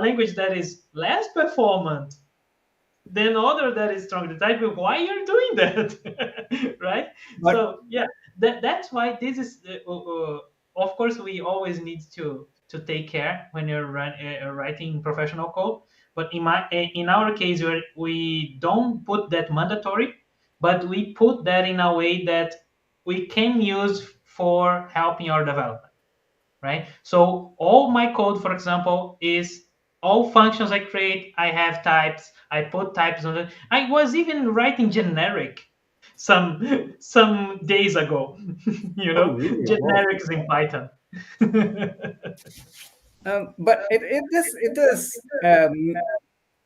language that is less performant than other that is stronger, the type of why you're doing that, right? But- So yeah, that's why this is. Of course, we always need to take care when you're writing professional code. But in our case, we don't put that mandatory, but we put that in a way that we can use for helping our development, right? So all my code, for example, is all functions I create, I have types. I put types on it. I was even writing generic some days ago. Oh, really? Generics in Python. But it does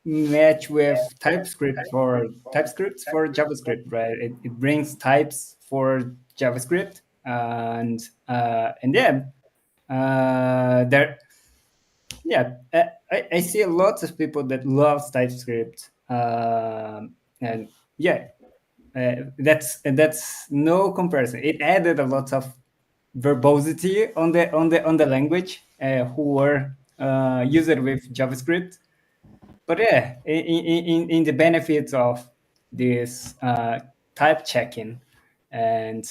match with TypeScript for JavaScript, right? It brings types for JavaScript, and yeah, I see a lot of people that love TypeScript, and yeah, that's no comparison. It added a lot of verbosity on the language who were used with JavaScript. But yeah, in the benefits of this type checking, and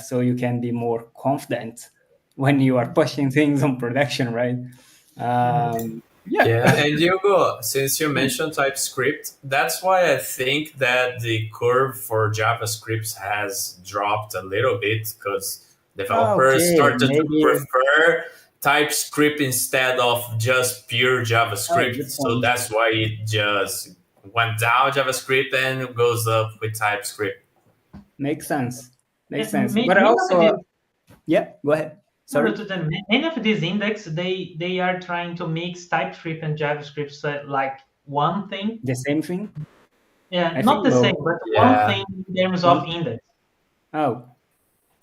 so you can be more confident when you are pushing things on production, right? Yeah, and Diogo, since you mentioned TypeScript, that's why I think that the curve for JavaScript has dropped a little bit, because developers Okay, started to maybe- prefer TypeScript instead of just pure JavaScript. good So point. that's why it just went down JavaScript and goes up with TypeScript. Makes sense. Makes And sense. many But of also, these- yeah, go ahead. Sorry. Many of these index, they are trying to mix TypeScript and JavaScript like one thing. The same thing? Yeah, I not think the no. same, but Yeah. one thing in terms of index. Oh,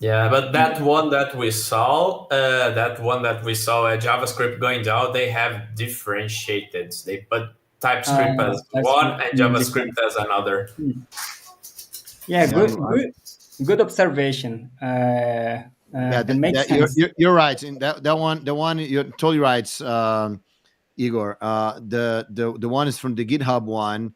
Yeah, but that one that we saw at JavaScript going down, they have differentiated. They put TypeScript as TypeScript one and in JavaScript as another. yeah, Yeah, good observation. Yeah, that makes sense. you're right. And that one, you're totally right, Igor. The one is from the GitHub one,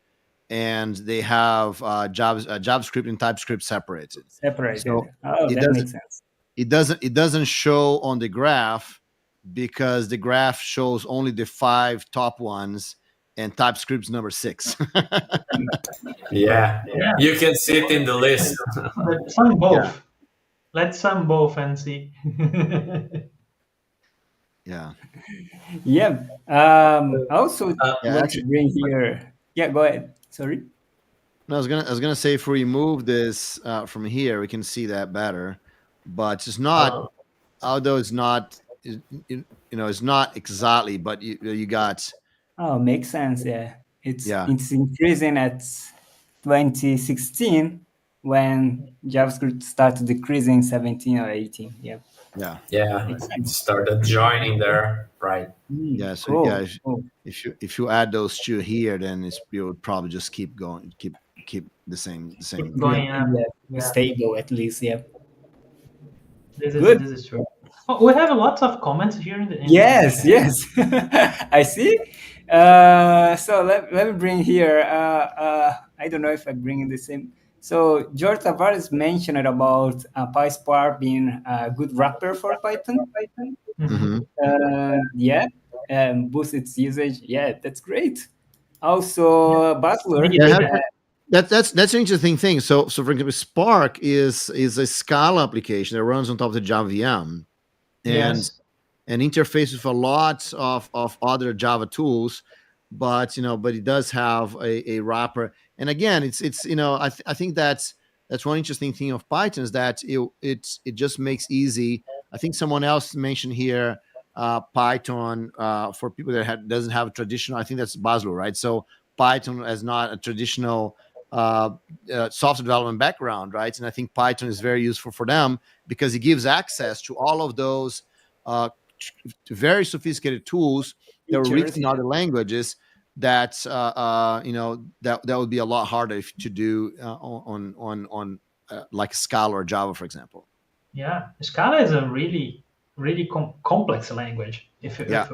and they have JavaScript and TypeScript separated. Separated. So Oh, it that doesn't- makes sense. It doesn't show on the graph because the graph shows only the 5 top ones, and TypeScript's number 6. Yeah, you can see it in the list. Let's sum both. Yeah. Let's sum both and see. Yeah. Yeah. Also, Yeah, want to actually- bring here. Yeah, go ahead. Sorry. No, I was gonna say if we remove this from here, we can see that better. But it's not, although it's not, it's not exactly. But you got. Oh, makes sense. Yeah, it's Yeah. it's increasing at 2016 when JavaScript started decreasing 17 or 18. Yeah. Yeah. Yeah, it started joining there, right? Yeah, so cool, yeah, cool. If you add those two here, then you would probably just keep going, keep the same. Going up. Yeah, stable at least. Yeah. This Good. is true. Oh, we have lots of comments here in the. Yes. I see. So let me bring here. I don't know if I bring in the same. So George Tavares mentioned about PySpark being a good wrapper for Python. Mhm. Yeah, boost its usage. Yeah, that's great. Also, Butler. Yeah, That's an interesting thing. So for example, Spark is a Scala application that runs on top of the Java VM and Yes. interfaces with a lot of other Java tools, but but it does have a wrapper. And again, it's I think that's one interesting thing of Python is that it just makes easy. I think someone else mentioned here Python for people that doesn't have a traditional. I think that's Baslo, right? So Python as not a traditional software development background, right? And I think Python is very useful for them because it gives access to all of those uh, very sophisticated tools that were written in other languages that that would be a lot harder to do on like Scala or Java, for example. Yeah, Scala is a really complex language. Yeah.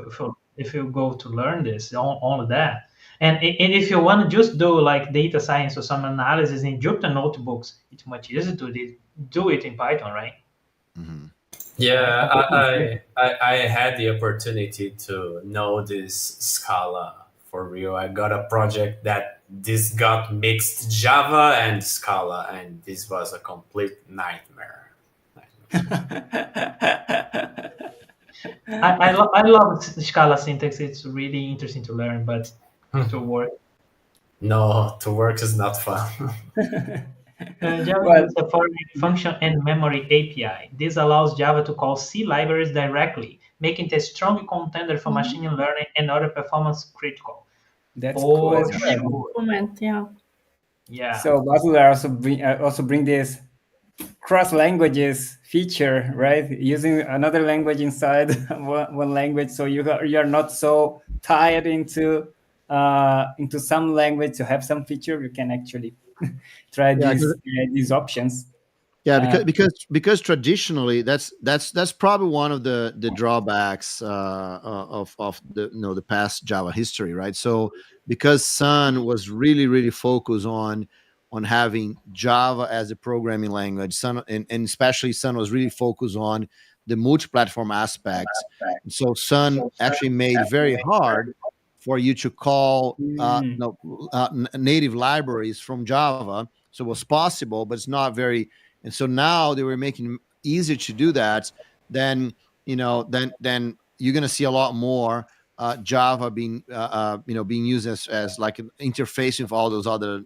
If you go to learn this, all of that, and if you want to just do like data science or some analysis in Jupyter notebooks, it's much easier to do it in Python, right? Mm-hmm. Yeah, I had the opportunity to know this Scala for real. I got a project that this got mixed Java and Scala, and this was a complete nightmare. I love Scala syntax. It's really interesting to learn, but to work. No, to work is not fun. Java Well, uses a foreign function and memory API. This allows Java to call C libraries directly, making it a strong contender for machine learning and other performance critical. that's For cool. sure. Comment, yeah. Yeah. So Basler also bring this cross languages feature, right? Using another language inside one language, so you're not so tied into some language to have some feature. You can actually try Yeah, these options. Yeah, Uh, because traditionally that's probably one of the drawbacks of the the past Java history, right? So because Sun was really focused on having Java as a programming language, Sun and especially Sun was really focused on the multi-platform aspects. And so Sun actually made it very hard for you to call native libraries from Java. So it was possible, but it's not very. And so now they were making it easier to do that. Then then you're going to see a lot more Java being being used as like an interface with all those other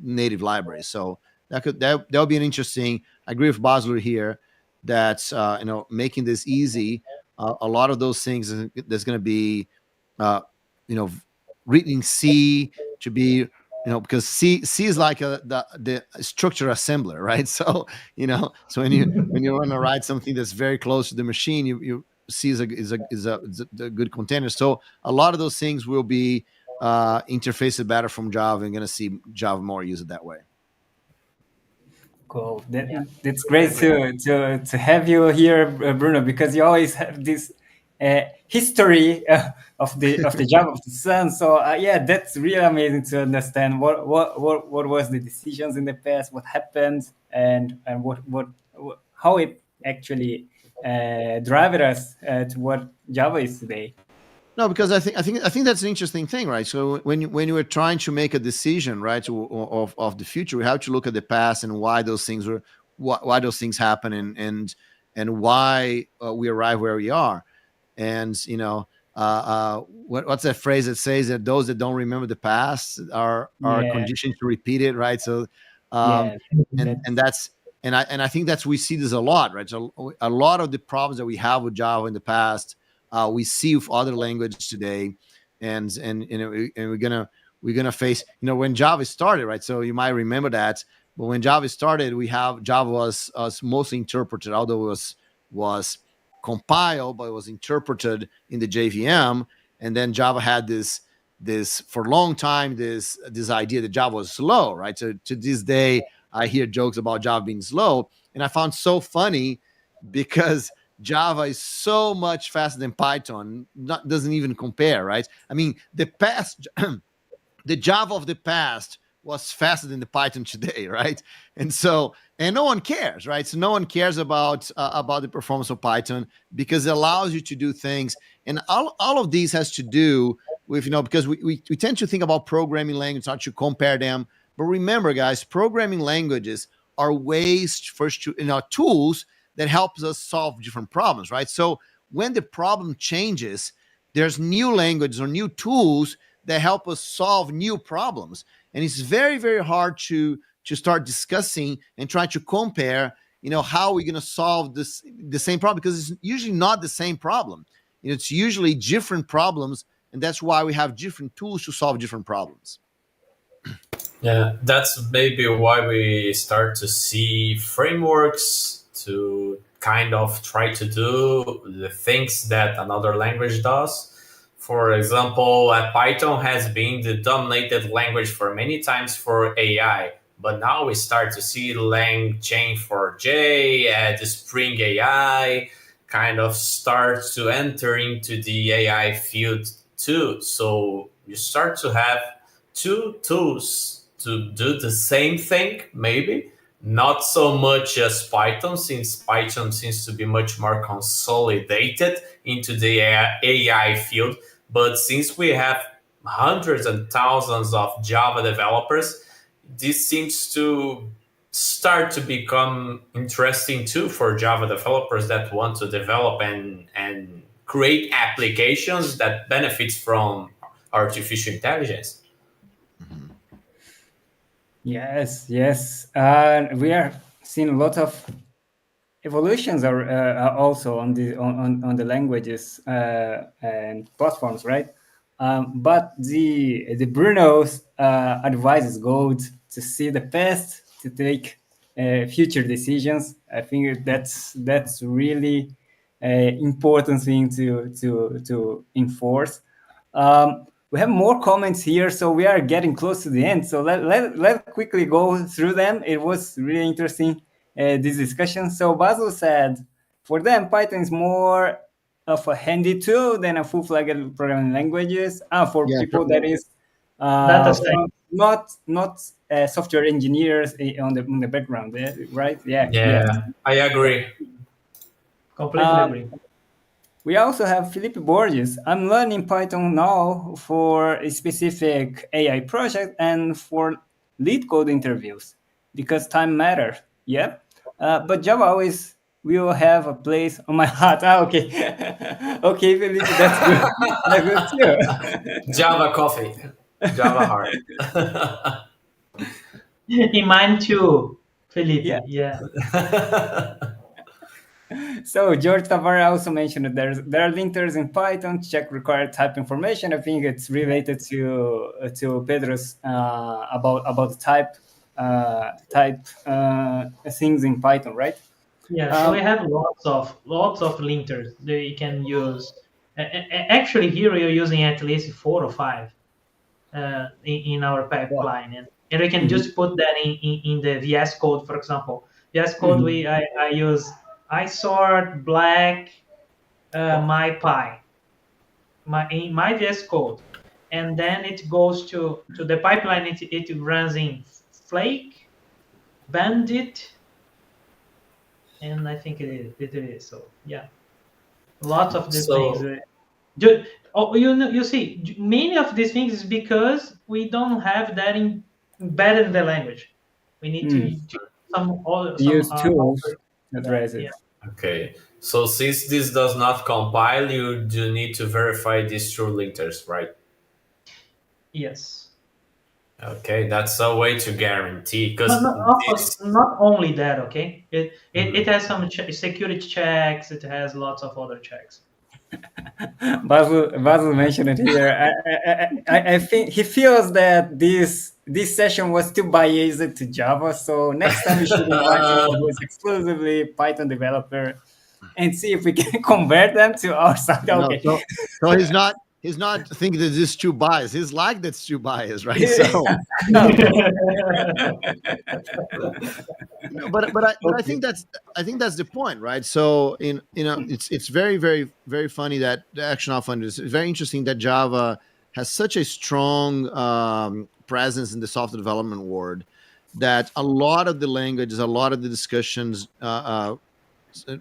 native libraries. So that would be an interesting. I agree with Basler here that making this easy. A lot of those things there's going to be written C to be because C is like the structure assembler, right? So so when you want to write something that's very close to the machine, you C is a good container. So a lot of those things will be interfaced better from Java, and going to see Java more use it that way. Cool. That's great to have you here, Bruno, because you always have this history of the Java of the Sun. So yeah, that's really amazing to understand what was the decisions in the past, what happened, and what how it actually drive us to what Java is today. No, because I think that's an interesting thing, right? So when you were trying to make a decision, right, of the future, we have to look at the past and why those things happen, and why we arrive where we are, and what's that phrase that says that those that don't remember the past are conditioned to repeat it, right? So, and I think we see this a lot, right? So a lot of the problems that we have with Java in the past. We see with other languages today, and we're gonna face when Java started, right? So you might remember that, but when Java started, Java was mostly interpreted, although it was compiled, but it was interpreted in the JVM, and then Java had this for a long time this idea that Java was slow, right? So to this day, I hear jokes about Java being slow, and I found so funny because Java is so much faster than Python, doesn't even compare, right? I mean, the Java of the past was faster than the Python today, right? And no one cares, right? So no one cares about the performance of Python because it allows you to do things. And all of these has to do with, because we tend to think about programming languages, not to compare them, But remember, guys, programming languages are ways first to, tools that helps us solve different problems, right? So when the problem changes, there's new languages or new tools that help us solve new problems. And it's very, very hard to start discussing and try to compare, how we're going to solve the same problem, because it's usually not the same problem. It's usually different problems, and that's why we have different tools to solve different problems. Yeah, that's maybe why we start to see frameworks to kind of try to do the things that another language does. For example, Python has been the dominated language for many times for AI, but now we start to see LangChain for J, the Spring AI kind of start to enter into the AI field too. So you start to have two tools to do the same thing, maybe not so much as Python, since Python seems to be much more consolidated into the AI field. But since we have hundreds and thousands of Java developers, this seems to start to become interesting too for Java developers that want to develop and create applications that benefits from artificial intelligence. Yes, yes. We are seeing a lot of evolutions are also on the languages and platforms, right? But the Bruno's advice is good to see the past to take future decisions. I think that's really important thing to enforce. We have more comments here, so we are getting close to the end. So let's quickly go through them. It was really interesting, this discussion. So Basil said, for them, Python is more of a handy tool than a full-fledged programming languages. For people that is not software engineers on the background, right? Yeah, I agree. Completely agree. We also have Felipe Borges. I'm learning Python now for a specific AI project and for lead code interviews because time matters. Yeah. But Java always will have a place on my heart. Okay. Okay, Felipe, that's good. That's good too. Java coffee. Java heart. In mine too, Felipe. Yeah. So George Tavares also mentioned that there are linters in Python to check required type information. I think it's related to Pedro's about type things in Python, right? Yeah, so we have lots of linters that you can use. Actually, here we are using at least 4 or 5 in our pipeline, and we can just put that in the VS Code, for example. VS Code, I use isort, black, mypy, in my VS Code, and then it goes to the pipeline. It runs in Flake, Bandit, and I think it is. So yeah, lots of these things. You see, many of these things is because we don't have that embedded in the language. We need to use tools to address it. Yeah. Okay, so since this does not compile, you do need to verify these true linters, right? Yes. Okay, that's a way to guarantee, because not only that. Okay, it has some security checks. It has lots of other checks. Basil mentioned it here. I think he feels that this session was too biased to Java. So next time we should invite someone who is exclusively Python developer and see if we can convert them to our side. Okay. So he's not thinking that this is too biased. He's like that's too biased, right? So, but I think that's the point, right? So it's very, very, very funny that the Action Alpha is very interesting that Java has such a strong presence in the software development world that a lot of the languages, a lot of the discussions,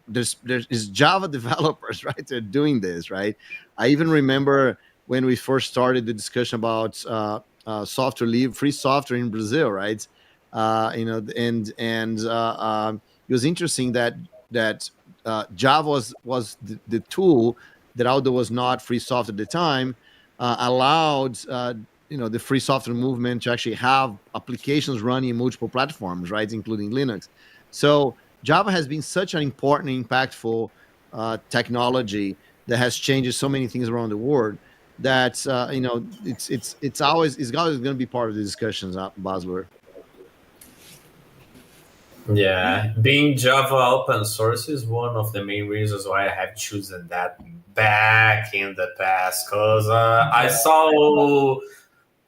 there's Java developers, right? They're doing this, right? I even remember when we first started the discussion about free software in Brazil, right? And it was interesting that Java was the tool that, although was not free software at the time, allowed the free software movement to actually have applications running in multiple platforms, right, including Linux. So Java has been such an important, impactful technology that has changed so many things around the world that it's always going to be part of the discussions, Basler. Yeah, being Java open source is one of the main reasons why I have chosen that back in the past, because I saw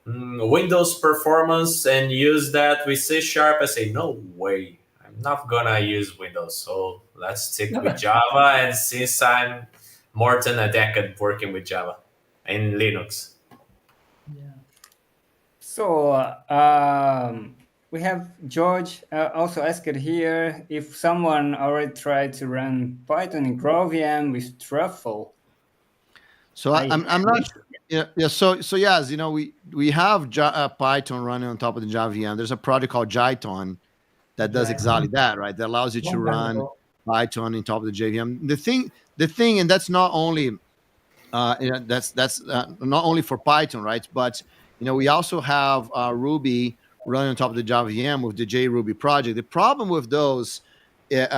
Windows performance and use that with C#. I say, no way, I'm not gonna use Windows, so let's stick with Java. And since I'm more than a decade working with Java and Linux. Yeah. So we have George also asked here if someone already tried to run Python in GraalVM with Truffle. So I'm not. Yeah. So yes, we have Python running on top of the Java VM. There's a project called Jython that does exactly that, right? That allows you to run Python on top of the JVM. The thing, and that's not only that's not only for Python, right? But we also have Ruby running on top of the Java VM with the JRuby project. The problem with those,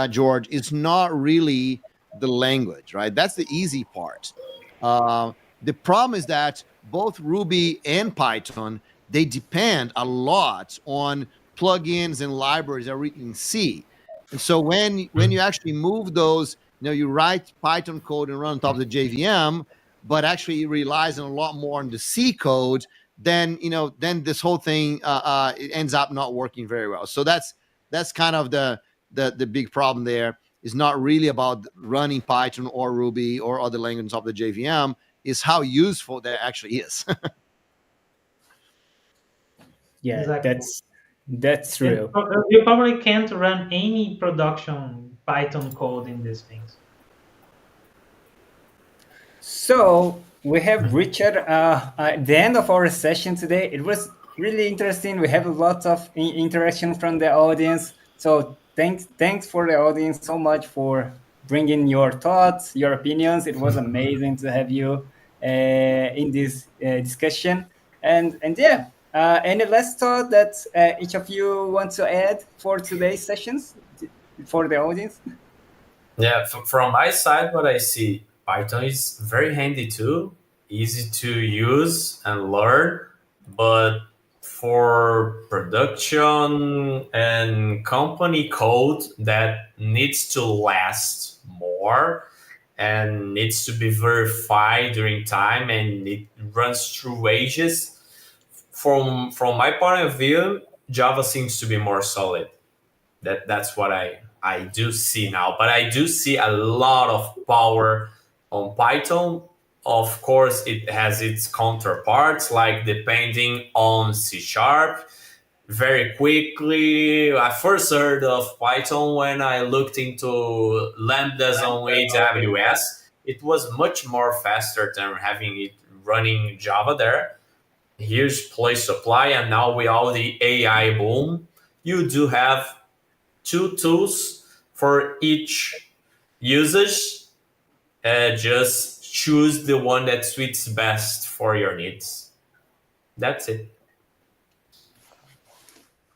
George, is not really the language, right? That's the easy part. The problem is that both Ruby and Python, they depend a lot on plugins and libraries that are written in C. And so when you actually move those, you write Python code and run on top of the JVM, but actually it relies on a lot more on the C code, then this whole thing it ends up not working very well. So that's kind of the big problem there. Is not really about running Python or Ruby or other languages of the JVM, is how useful that actually is. Yeah, Exactly. that's true. You probably can't run any production Python code in these things. So we have reached at the end of our session today. It was really interesting. We have a lot of interaction from the audience. So thanks for the audience so much for bringing your thoughts, your opinions. It was amazing to have you in this discussion. And yeah, any last thought that each of you want to add for today's sessions for the audience? Yeah, from my side, what I see, Python is very handy too, easy to use and learn, but for production and company code that needs to last more and needs to be verified during time and it runs through ages. From my point of view, Java seems to be more solid. That's what I do see now, but I do see a lot of power on Python. Of course, it has its counterparts, like depending on C#. Very quickly, I first heard of Python when I looked into Lambdas on AWS. It was much more faster than having it running Java there. Huge place supply, and now with all the AI boom, you do have two tools for each usage. Just choose the one that suits best for your needs. That's it.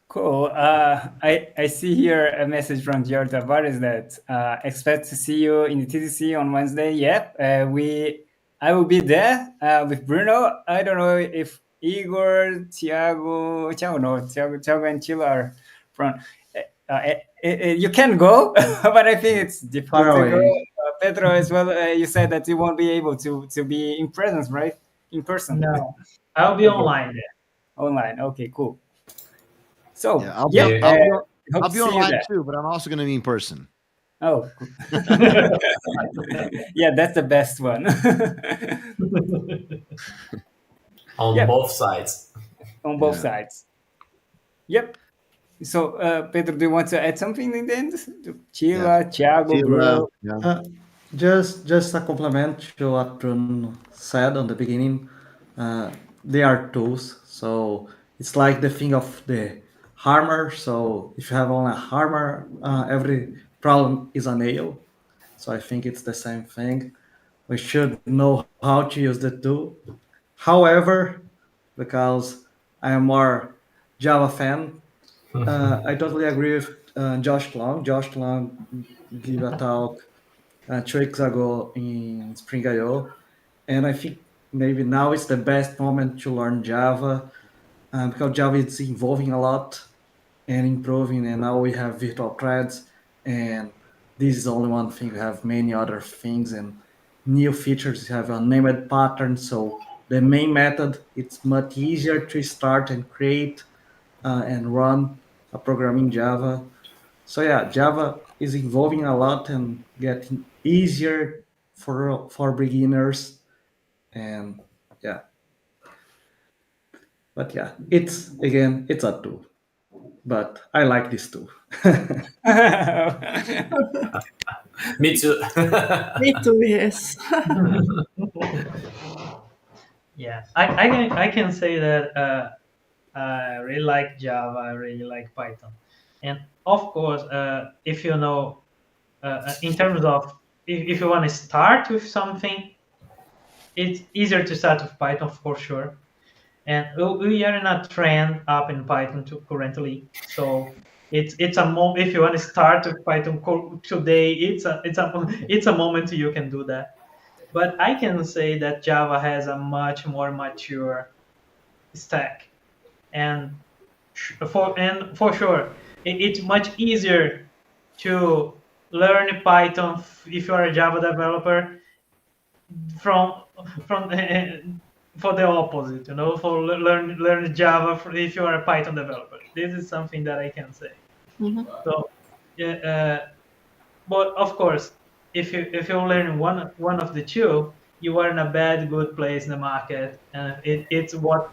Cool. I see here a message from George Tavares that expect to see you in the TDC on Wednesday. Yep, I will be there with Bruno. I don't know if Igor, Thiago and Chilo are from. You can go, but I think it's difficult to go. Pedro as well. You said that you won't be able to be in presence, right? In person. No, I'll be online there. Online. Okay, cool. So Yeah, I'll be online too, but I'm also going to be in person. Oh, yeah, that's the best one. On both sides. On both sides. Yep. So, Pedro, do you want to add something in the end? Chila, Thiago, Bruno. Yeah. Just a compliment to what Bruno said on the beginning. They are tools, So it's like the thing of the hammer. So if you have only a hammer, every problem is a nail. So I think it's the same thing. We should know how to use the tool. However, because I am more Java fan, I totally agree with Josh Long. Josh Long gave a talk 2 weeks ago in Spring IO, and I think maybe now is the best moment to learn Java because Java is evolving a lot and improving, and now we have virtual threads, and this is only one thing. We have many other things and new features. We have a named pattern, so the main method it's much easier to start and create and run a program in Java. So yeah, Java is evolving a lot and getting easier for beginners, and yeah. But yeah, it's a tool. But I like this tool. Me too. Me too, yes. Yeah, I can say that I really like Java. I really like Python, and of course, if you know, in terms of if you want to start with something, it's easier to start with Python for sure. And we are in a trend up in Python currently, so it's a if you want to start with Python today, it's a moment you can do that. But I can say that Java has a much more mature stack, and for sure, it's much easier to learn Python if you are a Java developer from from for the opposite, for learn Java if you are a Python developer. This is something that I can say. Mhm. So, yeah, but of course, if you learn one of the two, you are in a good place in the market, and it's what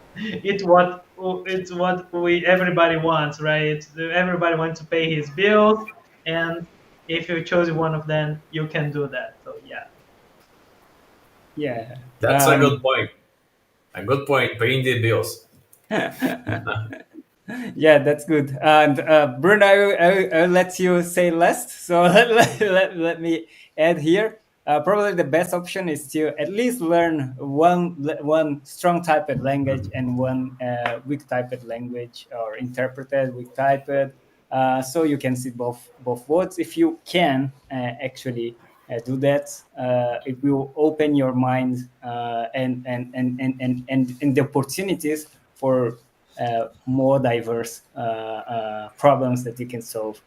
we everybody wants, right? Everybody wants to pay his bills, and if you choose one of them, you can do that. So yeah. Yeah. That's a good point. A good point. Paying the bills. Yeah, that's good. And Bruno, I'll let you say last. So let me add here. Probably the best option is to at least learn one strong typed language and one weak typed language or interpreted weak typed. So you can see both words. If you can actually do that, it will open your mind and the opportunities for more diverse problems that you can solve.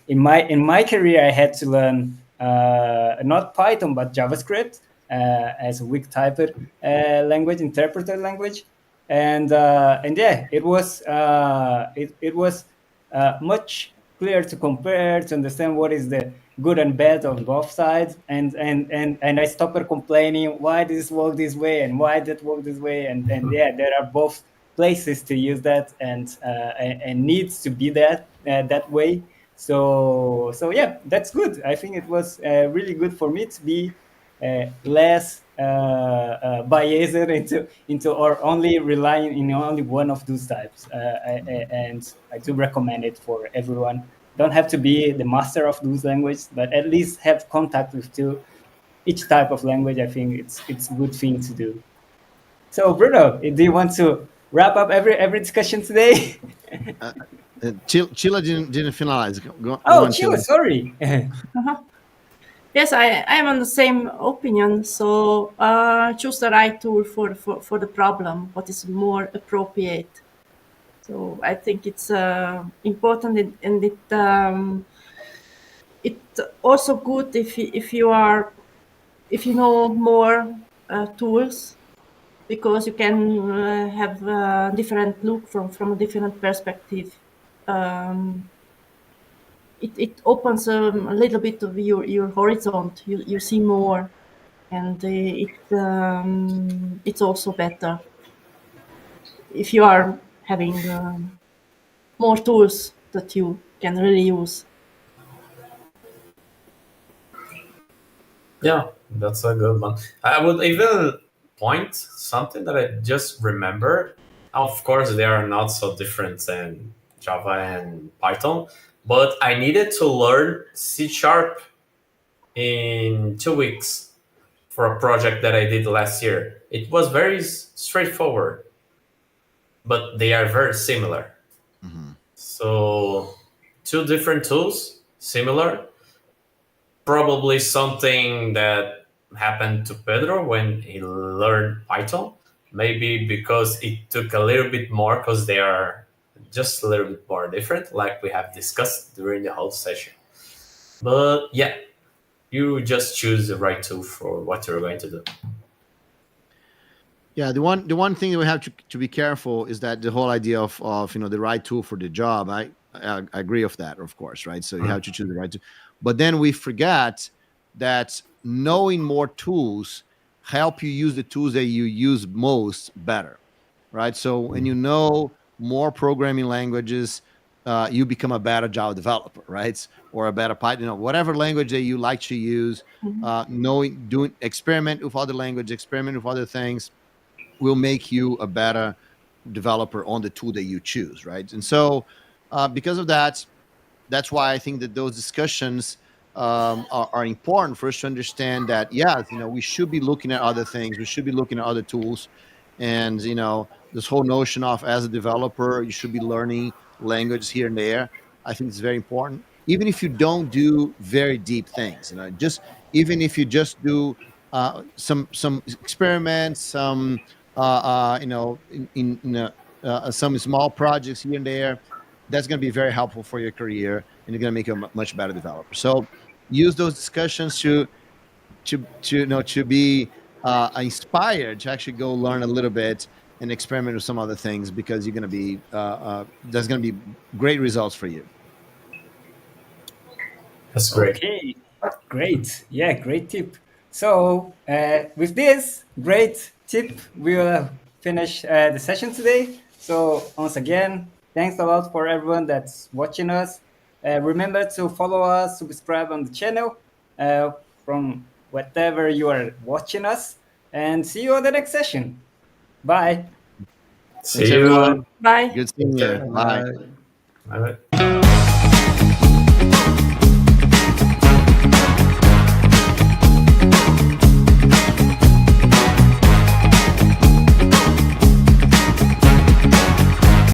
In my career, I had to learn not Python but JavaScript as a weak typed language, interpreted language, and yeah, it was much clearer to compare, to understand what is the good and bad on both sides, and I stopped complaining why this work this way and why that work this way, and yeah, there are both places to use that and needs to be that way. So yeah, that's good. I think it was really good for me to be less biased into or only relying in only one of those types. And I do recommend it for everyone. Don't have to be the master of those languages, but at least have contact with each type of language. I think it's a good thing to do. So Bruno, do you want to wrap up every discussion today? Chila didn't finalize. Go Oh, on, Chile, Chila. sorry. Yes, I'm on the same opinion. So choose the right tool for the problem, what is more appropriate. So I think it's important, and it's also good if you know more tools, because you can have a different look from a different perspective. It opens a little bit of your horizon. You see more, and it's also better if you are having more tools that you can really use. Yeah, that's a good one. I would even point something that I just remembered. Of course, they are not so different than Java and Python, but I needed to learn C# in 2 weeks for a project that I did last year. It was very straightforward, but they are very similar. Mhm. So, two different tools, similar. Probably something that happened to Pedro when he learned Python. Maybe because it took a little bit more because they are just a little bit more different, like we have discussed during the whole session. But yeah, you just choose the right tool for what you're going to do. Yeah, the one thing that we have to be careful is that the whole idea of the right tool for the job. I agree with that, of course, right? So you have to choose the right tool, but then we forget that knowing more tools help you use the tools that you use most better, right? So when you know more programming languages, you become a better Java developer, right? Or a better Python, whatever language that you like to use. Experiment with other languages, experiment with other things will make you a better developer on the tool that you choose, right? And so, because of that, that's why I think that those discussions are important for us to understand that, yeah, we should be looking at other things, we should be looking at other tools, and this whole notion of as a developer, you should be learning languages here and there. I think it's very important, even if you don't do very deep things. Just even if you just do some experiments, some some small projects here and there, that's going to be very helpful for your career, and you're going to make you a much better developer. So use those discussions to be inspired to actually go learn a little bit and experiment with some other things, because you're going to be there's going to be great results for you. That's great. Okay, great. Yeah, great tip. So with this great tip, we will finish the session today. So once again, thanks a lot for everyone that's watching us. Remember to follow us, subscribe on the channel from whatever you are watching us, and see you on the next session. Bye. See Thanks, you. everyone. Bye. Good seeing you. Okay. Bye. Bye.